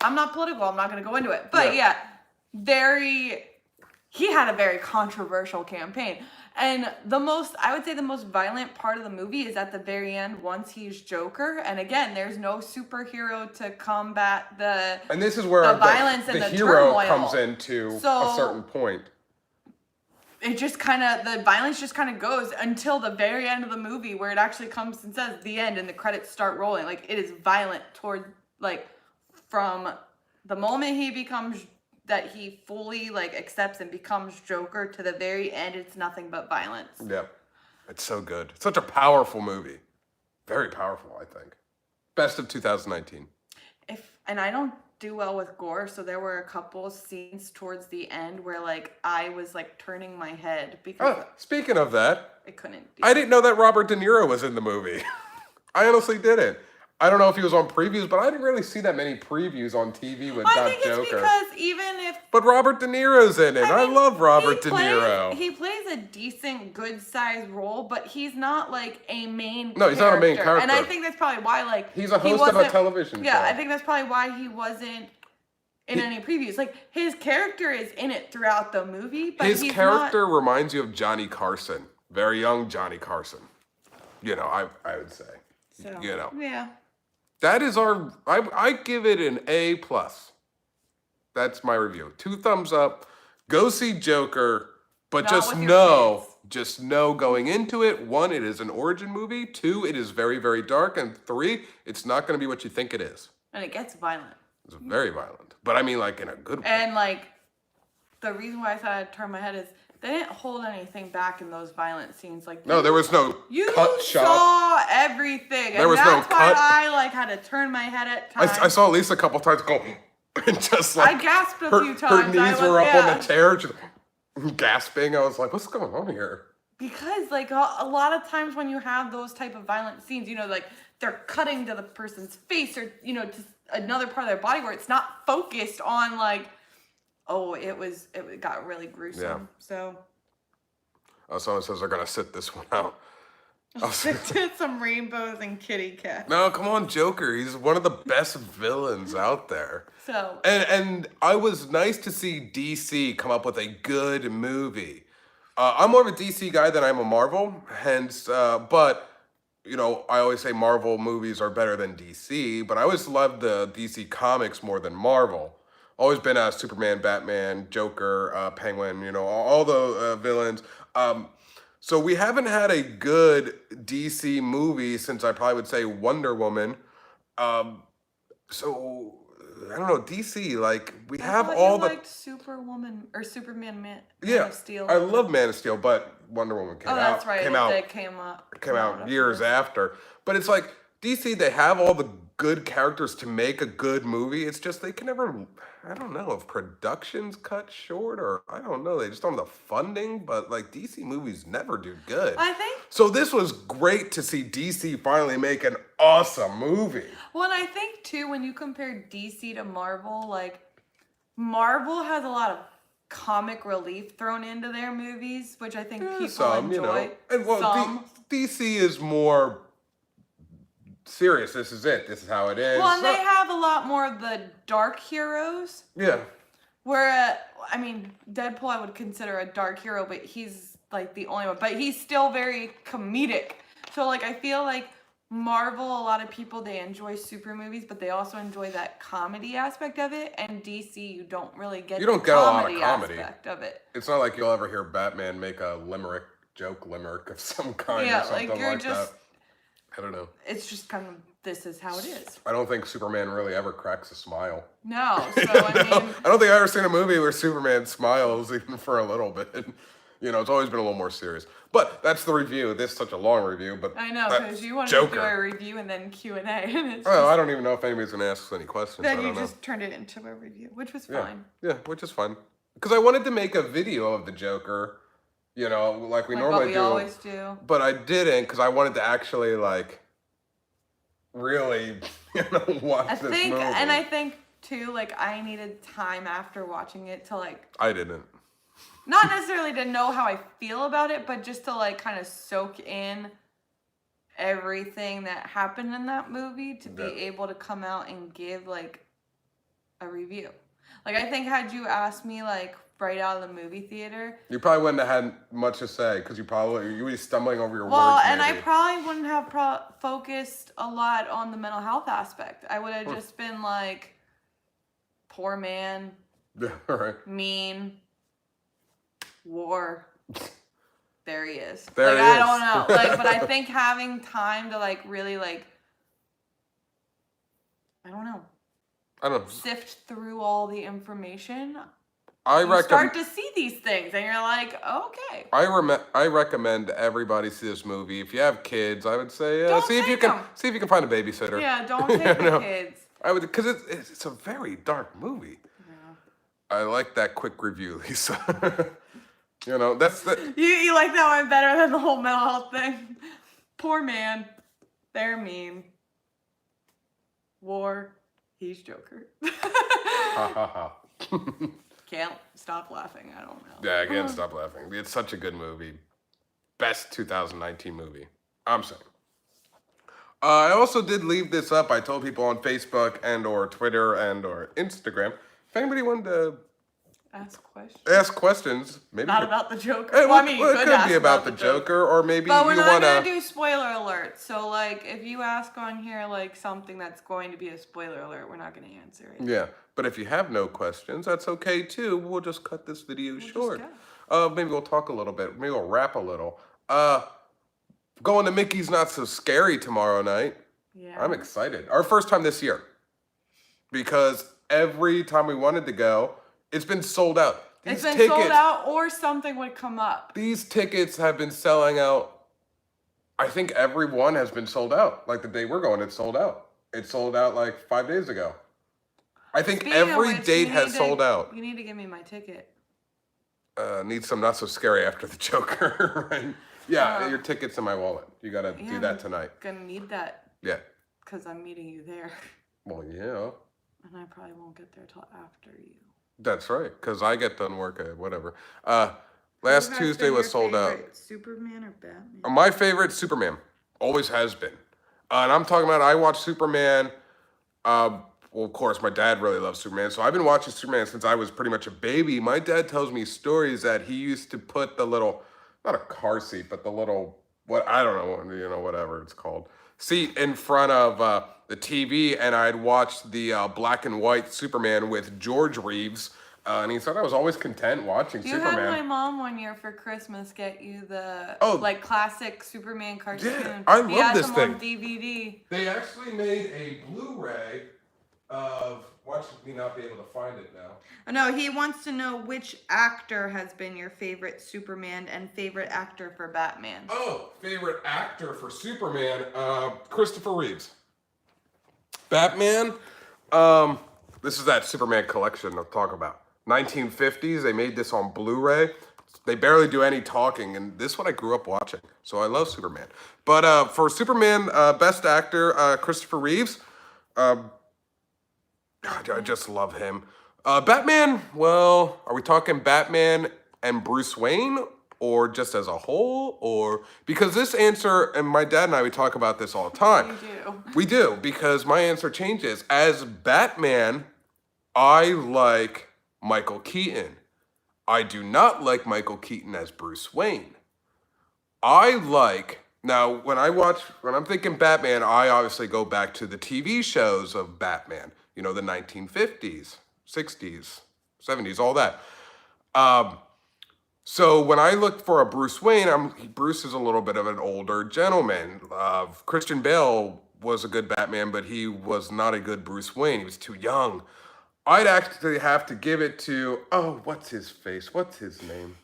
[SPEAKER 2] I'm not political. I'm not going to go into it, but yeah, he had a very controversial campaign. And I would say the most violent part of the movie is at the very end once he's Joker. And again, there's no superhero to combat
[SPEAKER 1] And this is where
[SPEAKER 2] the violence and
[SPEAKER 1] the
[SPEAKER 2] the
[SPEAKER 1] hero
[SPEAKER 2] turmoil.
[SPEAKER 1] comes into a certain point.
[SPEAKER 2] It just the violence just kind of goes until the very end of the movie where it actually comes and says the end and the credits start rolling. Like it is violent toward from the moment that he fully accepts and becomes Joker to the very end, it's nothing but violence.
[SPEAKER 1] Yeah, it's so good. It's such a powerful movie. Very powerful, I think. Best of 2019.
[SPEAKER 2] And I don't do well with gore, so there were a couple scenes towards the end where I was turning my head because
[SPEAKER 1] Speaking of that,
[SPEAKER 2] I couldn't.
[SPEAKER 1] I didn't know that Robert De Niro was in the movie. I honestly didn't. I don't know if he was on previews, but I didn't really see that many previews on TV with
[SPEAKER 2] I think
[SPEAKER 1] Joker.
[SPEAKER 2] it's because even if
[SPEAKER 1] But Robert De Niro's in it. I love Robert De Niro.
[SPEAKER 2] He plays a decent, good-sized role, but he's not a main.
[SPEAKER 1] No, he's not a main character.
[SPEAKER 2] And I think that's probably why
[SPEAKER 1] He's a host of a television
[SPEAKER 2] Yeah,
[SPEAKER 1] show.
[SPEAKER 2] I think that's probably why he wasn't in any previews. His character is in it throughout the movie, but
[SPEAKER 1] his
[SPEAKER 2] he's
[SPEAKER 1] character reminds you of Johnny Carson, very young Johnny Carson. I would say.
[SPEAKER 2] So,
[SPEAKER 1] Yeah. That is I give it an A+. That's my review. 2 thumbs up. Go see Joker, but
[SPEAKER 2] Not
[SPEAKER 1] just
[SPEAKER 2] with your
[SPEAKER 1] know,
[SPEAKER 2] kids.
[SPEAKER 1] Going into it, 1, it is an origin movie. 2, it is very, very dark. And 3, it's not going to be what you think it is.
[SPEAKER 2] And it gets violent.
[SPEAKER 1] It's very violent. But I mean in a good way.
[SPEAKER 2] And the reason why I thought I'd turn my head is they didn't hold anything back in those violent scenes.
[SPEAKER 1] No, there was no
[SPEAKER 2] you
[SPEAKER 1] cut shot.
[SPEAKER 2] saw everything.
[SPEAKER 1] There was
[SPEAKER 2] and
[SPEAKER 1] no
[SPEAKER 2] that's why
[SPEAKER 1] cut.
[SPEAKER 2] I had to turn my head at times.
[SPEAKER 1] I saw at least a couple times go and just
[SPEAKER 2] I gasped a few times.
[SPEAKER 1] Her knees were up on the chair, just gasping. I was like, what's going on here?
[SPEAKER 2] Because a lot of times when you have those type of violent scenes, they're cutting to the person's face or to another part of their body where it's not focused on it got really gruesome.
[SPEAKER 1] Yeah.
[SPEAKER 2] So
[SPEAKER 1] someone says they're gonna sit this one out.
[SPEAKER 2] stick to some rainbows and kitty cats.
[SPEAKER 1] No, come on, Joker. He's one of the best villains out there.
[SPEAKER 2] So
[SPEAKER 1] and I was nice to see DC come up with a good movie. I'm more of a DC guy than I'm a Marvel, hence, but I always say Marvel movies are better than DC, but I always loved the DC comics more than Marvel. Always been a Superman, Batman, Joker, Penguin, all the villains. So we haven't had a good DC movie since I probably would say Wonder Woman. So I don't know, DC, we have all the
[SPEAKER 2] Superwoman or Superman Man
[SPEAKER 1] of
[SPEAKER 2] Steel.
[SPEAKER 1] I love Man of Steel, but Wonder Woman came out.
[SPEAKER 2] Oh, that's right.
[SPEAKER 1] Came out years after. But it's DC, they have all the good characters to make a good movie. It's just they can never, I don't know if production's cut short or I don't know. They just don't have the funding, but DC movies never do good.
[SPEAKER 2] I think.
[SPEAKER 1] So this was great to see DC finally make an awesome movie.
[SPEAKER 2] Well, and I think too, when you compare DC to Marvel, Marvel has a lot of comic relief thrown into their movies, which I think people
[SPEAKER 1] Some,
[SPEAKER 2] enjoy.
[SPEAKER 1] and well,
[SPEAKER 2] Some.
[SPEAKER 1] DC is more serious. This is it. This is how it is.
[SPEAKER 2] Well, and they have a lot more of the dark heroes.
[SPEAKER 1] Yeah.
[SPEAKER 2] Where, I mean, Deadpool I would consider a dark hero, but he's like the only one. But he's still very comedic. So, like, I feel like Marvel, a lot of people, they enjoy super movies, but they also enjoy that comedy aspect of it. And DC, you don't really get
[SPEAKER 1] You don't
[SPEAKER 2] the
[SPEAKER 1] get a lot of
[SPEAKER 2] comedy
[SPEAKER 1] comedy.
[SPEAKER 2] aspect of it.
[SPEAKER 1] It's not like you'll ever hear Batman make a joke limerick of some kind
[SPEAKER 2] Yeah,
[SPEAKER 1] or something
[SPEAKER 2] like you're
[SPEAKER 1] like
[SPEAKER 2] just,
[SPEAKER 1] that. I don't know.
[SPEAKER 2] it's just kind of, this is how it is.
[SPEAKER 1] I don't think Superman really ever cracks a smile.
[SPEAKER 2] No, so I mean,
[SPEAKER 1] I don't think I've ever seen a movie where Superman smiles even for a little bit. It's always been a little more serious. But that's the review. This is such a long review, but
[SPEAKER 2] I know, because you wanted to do a review and then Q&A. And it's
[SPEAKER 1] I don't even know if anybody's going to ask us any questions.
[SPEAKER 2] then
[SPEAKER 1] I
[SPEAKER 2] you
[SPEAKER 1] don't know.
[SPEAKER 2] just turned it into a review, which was
[SPEAKER 1] Yeah.
[SPEAKER 2] fine.
[SPEAKER 1] Yeah, which is fine. Because I wanted to make a video of the Joker, like we normally
[SPEAKER 2] what we
[SPEAKER 1] do.
[SPEAKER 2] always do.
[SPEAKER 1] But I didn't because I wanted to actually, really, watch this movie.
[SPEAKER 2] And I think, too, I needed time after watching it to,
[SPEAKER 1] I didn't.
[SPEAKER 2] not necessarily to know how I feel about it, but just to, kind of soak in everything that happened in that movie to be able to come out and give, a review. I think had you asked me, right out of the movie theater.
[SPEAKER 1] You probably wouldn't have had much to say because you would be stumbling over your words.
[SPEAKER 2] Well, and
[SPEAKER 1] maybe.
[SPEAKER 2] I probably wouldn't have focused a lot on the mental health aspect. I would have just been poor man,
[SPEAKER 1] right.
[SPEAKER 2] mean, war. There he is.
[SPEAKER 1] There he
[SPEAKER 2] I
[SPEAKER 1] is.
[SPEAKER 2] don't know. But I think having time to really I don't know. Sift through all the information. You start to see these things, and you're like, okay.
[SPEAKER 1] I recommend everybody see this movie. If you have kids, I would say
[SPEAKER 2] Don't
[SPEAKER 1] see if you
[SPEAKER 2] take
[SPEAKER 1] can
[SPEAKER 2] 'em.
[SPEAKER 1] see if you can find a babysitter.
[SPEAKER 2] Yeah, don't take the kids.
[SPEAKER 1] I would because it's a very dark movie.
[SPEAKER 2] Yeah.
[SPEAKER 1] I like that quick review, Lisa. That's the.
[SPEAKER 2] You like that one better than the whole mental health thing. Poor man, they're mean. War, he's Joker.
[SPEAKER 1] Ha ha ha.
[SPEAKER 2] Can't stop laughing. I don't know.
[SPEAKER 1] Yeah, I can't stop laughing. It's such a good movie. Best 2019 movie. I'm saying. I also did leave this up. I told people on Facebook and or Twitter and or Instagram. If anybody wanted to ask questions, maybe
[SPEAKER 2] not about the Joker.
[SPEAKER 1] Hey,
[SPEAKER 2] Well,
[SPEAKER 1] it
[SPEAKER 2] you could
[SPEAKER 1] could be
[SPEAKER 2] ask
[SPEAKER 1] about the Joker, or maybe
[SPEAKER 2] but we're
[SPEAKER 1] you
[SPEAKER 2] not
[SPEAKER 1] want
[SPEAKER 2] gonna
[SPEAKER 1] to
[SPEAKER 2] do spoiler alerts. So if you ask on here something that's going to be a spoiler alert, we're not gonna answer it.
[SPEAKER 1] Yeah, but if you have no questions, that's okay too. We'll just cut this video short. Maybe we'll talk a little bit. Maybe we'll rap a little. Going to Mickey's Not So Scary tomorrow night.
[SPEAKER 2] Yeah.
[SPEAKER 1] I'm excited. Our first time this year. Because every time we wanted to go, it's been sold out.
[SPEAKER 2] It's been sold out or something would come up.
[SPEAKER 1] These tickets have been selling out. I think every one has been sold out. The day we're going, it's sold out. It sold out 5 days ago. I think every date has sold out.
[SPEAKER 2] You need to give me my ticket.
[SPEAKER 1] Need some Not So Scary after the Joker, right? Yeah, your ticket's in my wallet. You gotta do that tonight.
[SPEAKER 2] Gonna need that.
[SPEAKER 1] Yeah.
[SPEAKER 2] Because I'm meeting you there.
[SPEAKER 1] Well, yeah.
[SPEAKER 2] And I probably won't get there till after you.
[SPEAKER 1] That's right, because I get done work at whatever. Last Tuesday was sold out.
[SPEAKER 2] Superman or Batman?
[SPEAKER 1] My favorite, Superman. Always has been. And I'm talking about, I watched Superman. Well, of course, my dad really loves Superman. So I've been watching Superman since I was pretty much a baby. My dad tells me stories that he used to put the little, not a car seat, but the little, I don't know, whatever it's called, seat in front of the TV. And I'd watch the black and white Superman with George Reeves. And he said I was always content watching Superman.
[SPEAKER 2] You had my mom one year for Christmas get you the classic Superman cartoon.
[SPEAKER 1] Yeah, I love this thing.
[SPEAKER 2] On DVD.
[SPEAKER 1] They actually made a Blu-ray of. Watch me not be able to find it now.
[SPEAKER 2] No, he wants to know which actor has been your favorite Superman and favorite actor for Batman.
[SPEAKER 1] Oh, favorite actor for Superman, Christopher Reeves. Batman, this is that Superman collection I'll talk about. 1950s, they made this on Blu-ray. They barely do any talking, and this is what I grew up watching. So I love Superman. But for Superman, best actor, Christopher Reeves. I just love him. Batman, well, are we talking Batman and Bruce Wayne or just as a whole? Or because this answer, and my dad and I, we talk about this all the time.
[SPEAKER 2] You do.
[SPEAKER 1] We do, because my answer changes. As Batman, I like Michael Keaton. I do not like Michael Keaton as Bruce Wayne. Now when I'm thinking Batman, I obviously go back to the TV shows of Batman, the 1950s, 60s, 70s, all that. So when I look for a Bruce Wayne, Bruce is a little bit of an older gentleman. Christian Bale was a good Batman, but he was not a good Bruce Wayne. He was too young. I'd actually have to give it to, what's his face? What's his name?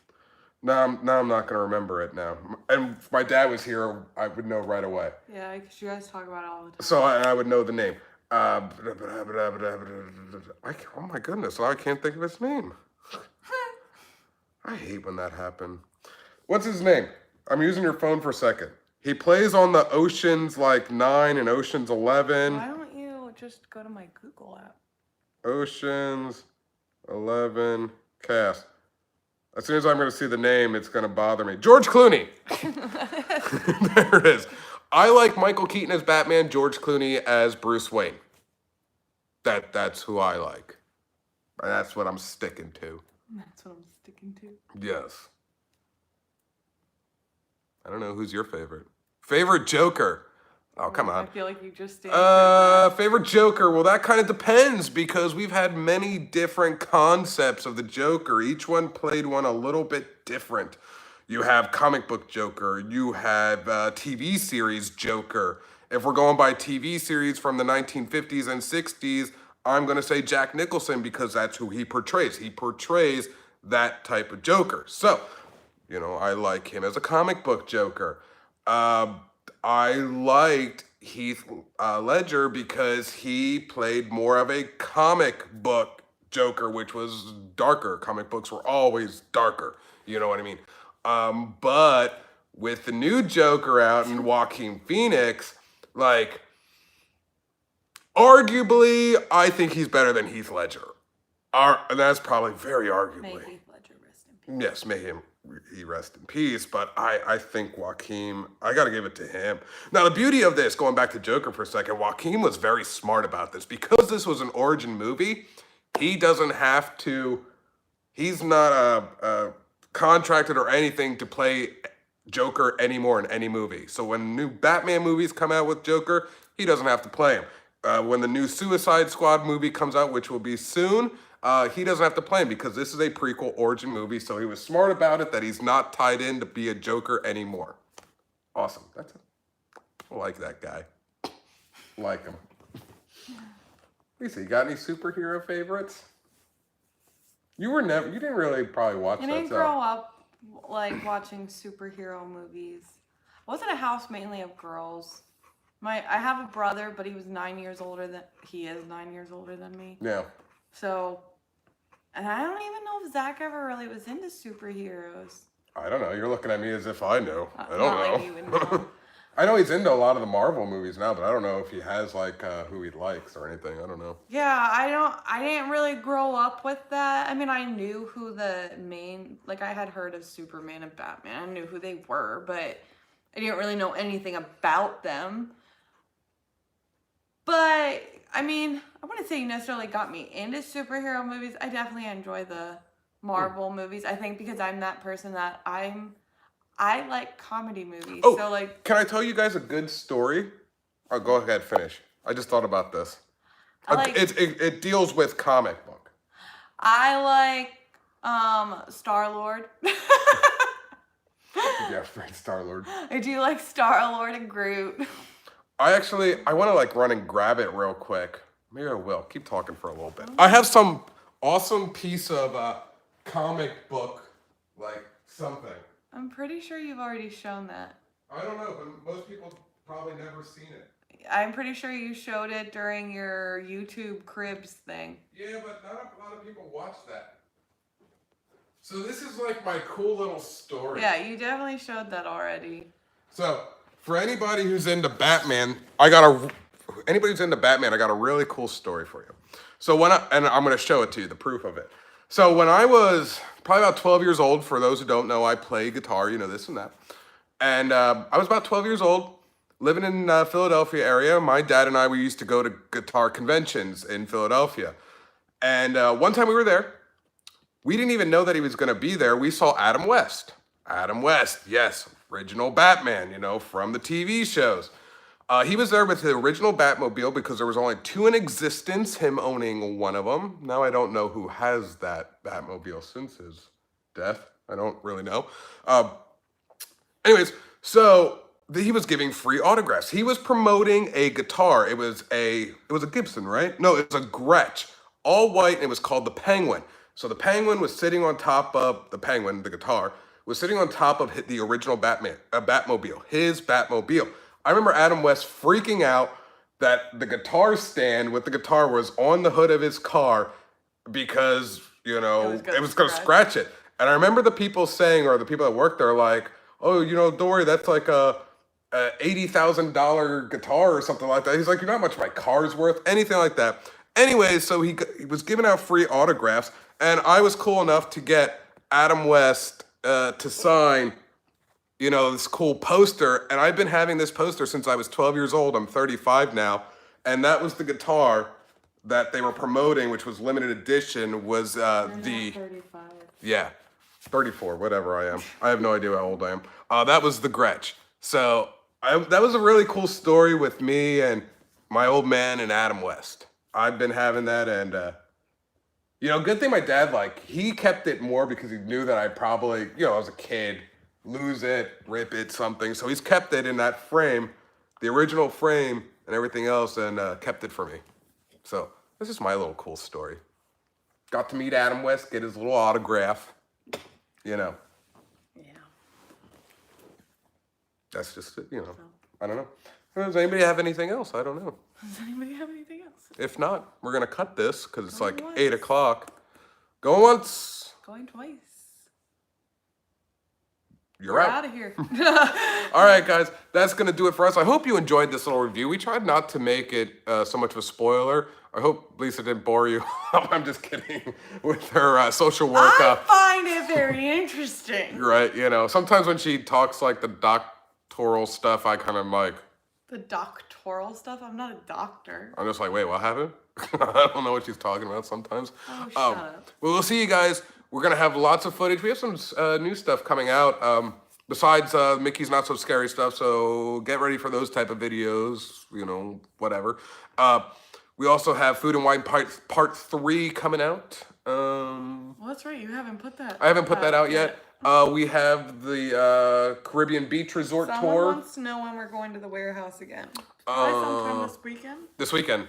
[SPEAKER 1] Now I'm not gonna remember it now. And if my dad was here, I would know right away.
[SPEAKER 2] Yeah, because you guys talk about it all the time.
[SPEAKER 1] So I would know the name. Oh my goodness, I can't think of his name. I hate when that happens. What's his name? I'm using your phone for a second. He plays on the Ocean's 9 and Ocean's 11.
[SPEAKER 2] Why don't you just go to my Google app?
[SPEAKER 1] Ocean's 11 cast. As soon as I'm going to see the name, it's going to bother me. George Clooney. There it is. I like Michael Keaton as Batman, George Clooney as Bruce Wayne. That's who I like. And that's what I'm sticking to.
[SPEAKER 2] That's what I'm sticking to.
[SPEAKER 1] Yes. I don't know, who's your favorite? Favorite Joker? Oh, come on.
[SPEAKER 2] I feel like you just answered that.
[SPEAKER 1] Favorite Joker? Well, that kind of depends because we've had many different concepts of the Joker. Each one played one a little bit different. You have comic book Joker. You have TV series Joker. If we're going by TV series from the 1950s and 60s, I'm going to say Jack Nicholson because that's who he portrays. He portrays that type of Joker. So, I like him as a comic book Joker. I liked Heath Ledger because he played more of a comic book Joker, which was darker. Comic books were always darker. You know what I mean? But with the new Joker out and Joaquin Phoenix, arguably, I think he's better than Heath Ledger. That's probably very arguably.
[SPEAKER 2] May Heath Ledger rest in peace.
[SPEAKER 1] Yes, may he rest in peace. But I think Joaquin, I got to give it to him. Now, the beauty of this, going back to Joker for a second, Joaquin was very smart about this. Because this was an origin movie, he doesn't have to, he's not contracted or anything to play Joker anymore in any movie. So when new Batman movies come out with Joker, he doesn't have to play him. When the new Suicide Squad movie comes out, which will be soon, he doesn't have to play him because this is a prequel origin movie. So he was smart about it that he's not tied in to be a Joker anymore. Awesome. I like that guy. Like him. Lisa, you got any superhero favorites? You didn't really probably watch that.
[SPEAKER 2] I didn't grow up watching superhero movies. I wasn't a house mainly of girls. I have a brother, but he is 9 years older than me.
[SPEAKER 1] Yeah.
[SPEAKER 2] So, and I don't even know if Zach ever really was into superheroes.
[SPEAKER 1] I don't know. You're looking at me as if I know. I don't
[SPEAKER 2] Not
[SPEAKER 1] know.
[SPEAKER 2] like you would know.
[SPEAKER 1] I know he's into a lot of the Marvel movies now, but I don't know if he has who he likes or anything. I don't know.
[SPEAKER 2] Yeah, I didn't really grow up with that. I mean, I knew who the main, I had heard of Superman and Batman. I knew who they were, but I didn't really know anything about them. But, I mean, I wouldn't say you necessarily got me into superhero movies. I definitely enjoy the Marvel movies. I think because I'm that person that I like comedy movies.
[SPEAKER 1] Oh,
[SPEAKER 2] so
[SPEAKER 1] can I tell you guys a good story? Oh, go ahead, finish. I just thought about this. It deals with comic book.
[SPEAKER 2] I like Star-Lord.
[SPEAKER 1] Yeah, right, Star-Lord.
[SPEAKER 2] I do like Star-Lord and Groot.
[SPEAKER 1] I want to run and grab it real quick. Maybe I will. Keep talking for a little bit. I have some awesome piece of comic book, something.
[SPEAKER 2] I'm pretty sure you've already shown that.
[SPEAKER 1] I don't know, but most people probably never seen it.
[SPEAKER 2] I'm pretty sure you showed it during your YouTube Cribs thing.
[SPEAKER 1] Yeah, but not a lot of people watch that. So this is my cool little story.
[SPEAKER 2] Yeah, you definitely showed that already.
[SPEAKER 1] So for anybody who's into Batman, I got a really cool story for you. So and I'm going to show it to you, the proof of it. So when I was probably about 12 years old, for those who don't know, I play guitar, this and that. And I was about 12 years old, living in Philadelphia area. My dad and I, we used to go to guitar conventions in Philadelphia. And one time we were there, we didn't even know that he was going to be there. We saw Adam West. Adam West, yes, original Batman, from the TV shows. He was there with the original Batmobile because there was only 2 in existence, him owning one of them. Now I don't know who has that Batmobile since his death. I don't really know. Anyways, so he was giving free autographs. He was promoting a guitar. It was a Gibson, right? No, it was a Gretsch, all white, and it was called the Penguin. So the Penguin was sitting on top of the guitar, was sitting on top of the original Batmobile, his Batmobile. I remember Adam West freaking out that the guitar stand with the guitar was on the hood of his car because, it was going to scratch it. And I remember the people saying, or the people that worked there, like, oh, don't worry, that's like a $80,000 guitar or something like that. He's like, you're not much my car's worth, anything like that. Anyway, so he was giving out free autographs, and I was cool enough to get Adam West to sign this cool poster, and I've been having this poster since I was 12 years old. I'm 35 now, and that was the guitar that they were promoting, which was limited edition, was the...
[SPEAKER 2] 35.
[SPEAKER 1] Yeah, 34, whatever I am. I have no idea how old I am. That was the Gretsch. So that was a really cool story with me and my old man and Adam West. I've been having that, and good thing my dad, he kept it more because he knew that I'd probably, I was a kid, lose it, rip it, something. So he's kept it in that frame, the original frame and everything else, and kept it for me. So this is my little cool story. Got to meet Adam West, get his little autograph,
[SPEAKER 2] Yeah.
[SPEAKER 1] That's just it, I don't know. Does anybody have anything else? I don't know.
[SPEAKER 2] Does anybody have anything else?
[SPEAKER 1] If not, we're going to cut this because it's
[SPEAKER 2] Going
[SPEAKER 1] like
[SPEAKER 2] once.
[SPEAKER 1] 8 o'clock. Going once.
[SPEAKER 2] Going twice.
[SPEAKER 1] You're
[SPEAKER 2] We're
[SPEAKER 1] out.
[SPEAKER 2] out of here.
[SPEAKER 1] All right, guys, that's going to do it for us. I hope you enjoyed this little review. We tried not to make it so much of a spoiler. I hope Lisa didn't bore you. I'm just kidding. With her social work.
[SPEAKER 2] I find it very interesting.
[SPEAKER 1] Right, sometimes when she talks like the doctoral stuff, I kind of like...
[SPEAKER 2] The doctoral stuff? I'm not a doctor.
[SPEAKER 1] I'm just like, wait, what happened? I don't know what she's talking about sometimes.
[SPEAKER 2] Oh, shut up.
[SPEAKER 1] Well, we'll see you guys. We're going to have lots of footage. We have some new stuff coming out besides Mickey's Not So Scary stuff, so get ready for those type of videos, whatever. We also have Food and Wine Part 3 coming out.
[SPEAKER 2] Well, that's right. You haven't put that
[SPEAKER 1] I haven't put that out yet. We have the Caribbean Beach Resort
[SPEAKER 2] Someone
[SPEAKER 1] Tour.
[SPEAKER 2] wants to know when we're going to the warehouse again. Probably sometime this weekend?
[SPEAKER 1] This weekend.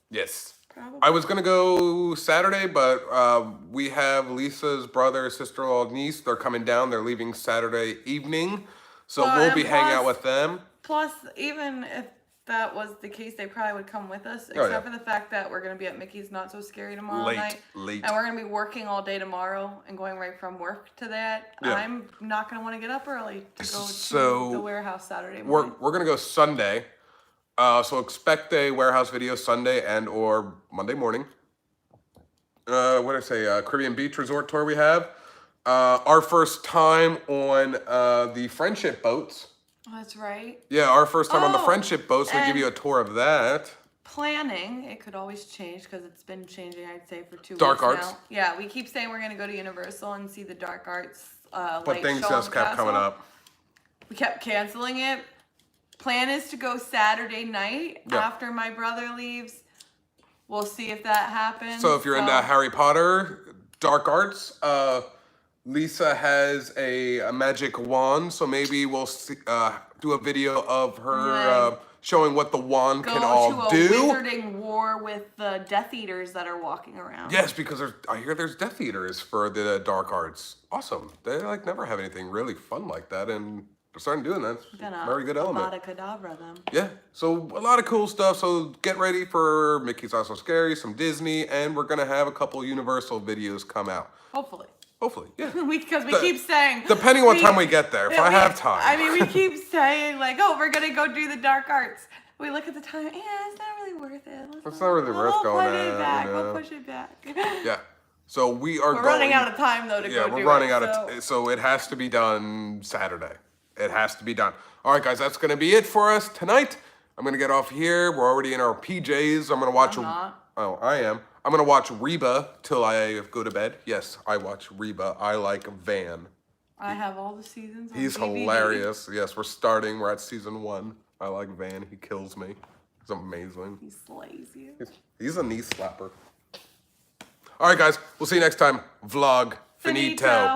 [SPEAKER 1] Yes.
[SPEAKER 2] Probably.
[SPEAKER 1] I was going to go Saturday, but we have Lisa's brother, sister-in-law, niece. They're coming down. They're leaving Saturday evening. So we'll be hanging out with them.
[SPEAKER 2] Plus, even if that was the case, they probably would come with us, except for the fact that we're going to be at Mickey's Not So Scary tomorrow night.
[SPEAKER 1] Late.
[SPEAKER 2] And we're going to be working all day tomorrow and going right from work to that.
[SPEAKER 1] Yeah.
[SPEAKER 2] I'm not going to want to get up early to go
[SPEAKER 1] So
[SPEAKER 2] to the warehouse Saturday morning.
[SPEAKER 1] We're going to go Sunday. So expect a warehouse video Sunday and or Monday morning. What did I say? Caribbean Beach Resort Tour we have. Our first time on the friendship boats.
[SPEAKER 2] Oh, that's right.
[SPEAKER 1] Yeah, our first time on the
[SPEAKER 2] Oh,
[SPEAKER 1] friendship boats. We'll give
[SPEAKER 2] and-
[SPEAKER 1] you a tour of that.
[SPEAKER 2] Planning, it could always change because it's been changing, I'd say, for 2
[SPEAKER 1] Dark
[SPEAKER 2] weeks
[SPEAKER 1] Arts.
[SPEAKER 2] now. Yeah, we keep saying we're going to go to Universal and see the Dark Arts
[SPEAKER 1] But
[SPEAKER 2] light
[SPEAKER 1] things
[SPEAKER 2] show
[SPEAKER 1] just
[SPEAKER 2] on
[SPEAKER 1] kept
[SPEAKER 2] Castle.
[SPEAKER 1] coming up.
[SPEAKER 2] We kept canceling it. Plan is to go Saturday night
[SPEAKER 1] Yeah.
[SPEAKER 2] after my brother leaves. We'll see if that happens.
[SPEAKER 1] So if you're into Harry Potter, Dark Arts, Lisa has a magic wand, so maybe we'll see, do a video of her showing what the wand
[SPEAKER 2] go
[SPEAKER 1] can all
[SPEAKER 2] to a
[SPEAKER 1] do.
[SPEAKER 2] wizarding war with the Death Eaters that are walking around.
[SPEAKER 1] Yes, because I hear there's Death Eaters for the Dark Arts. Awesome. They never have anything really fun like that, and they're starting doing that. It's a very good element.
[SPEAKER 2] Avada Kedavra them.
[SPEAKER 1] Yeah, so a lot of cool stuff. So get ready for Mickey's Not So Scary, some Disney, and we're gonna have a couple Universal videos come out.
[SPEAKER 2] Hopefully.
[SPEAKER 1] Hopefully, yeah.
[SPEAKER 2] Because we keep saying.
[SPEAKER 1] Depending on what time we get there. If I have time.
[SPEAKER 2] I mean, we keep saying, like, oh, we're going to go do the Dark Arts. We look at the time, it's not really worth it.
[SPEAKER 1] It's not really worth going
[SPEAKER 2] We'll push it
[SPEAKER 1] at,
[SPEAKER 2] back.
[SPEAKER 1] you know.
[SPEAKER 2] We'll push it back.
[SPEAKER 1] Yeah. So we are
[SPEAKER 2] We're running out of time though to go do it.
[SPEAKER 1] Yeah, we're running out of so it has to be done Saturday. It has to be done. All right, guys, that's gonna be it for us tonight. I'm gonna get off here. We're already in our PJs. I'm gonna watch. Oh, I am. I'm gonna watch Reba till I go to bed. Yes, I watch Reba. I like Van.
[SPEAKER 2] I have all the seasons.
[SPEAKER 1] He's
[SPEAKER 2] on DVD.
[SPEAKER 1] hilarious. Yes, we're starting. We're at season 1. I like Van. He kills me. He's amazing.
[SPEAKER 2] He slays you.
[SPEAKER 1] He's a knee slapper. All right, guys. We'll see you next time. Vlog finito.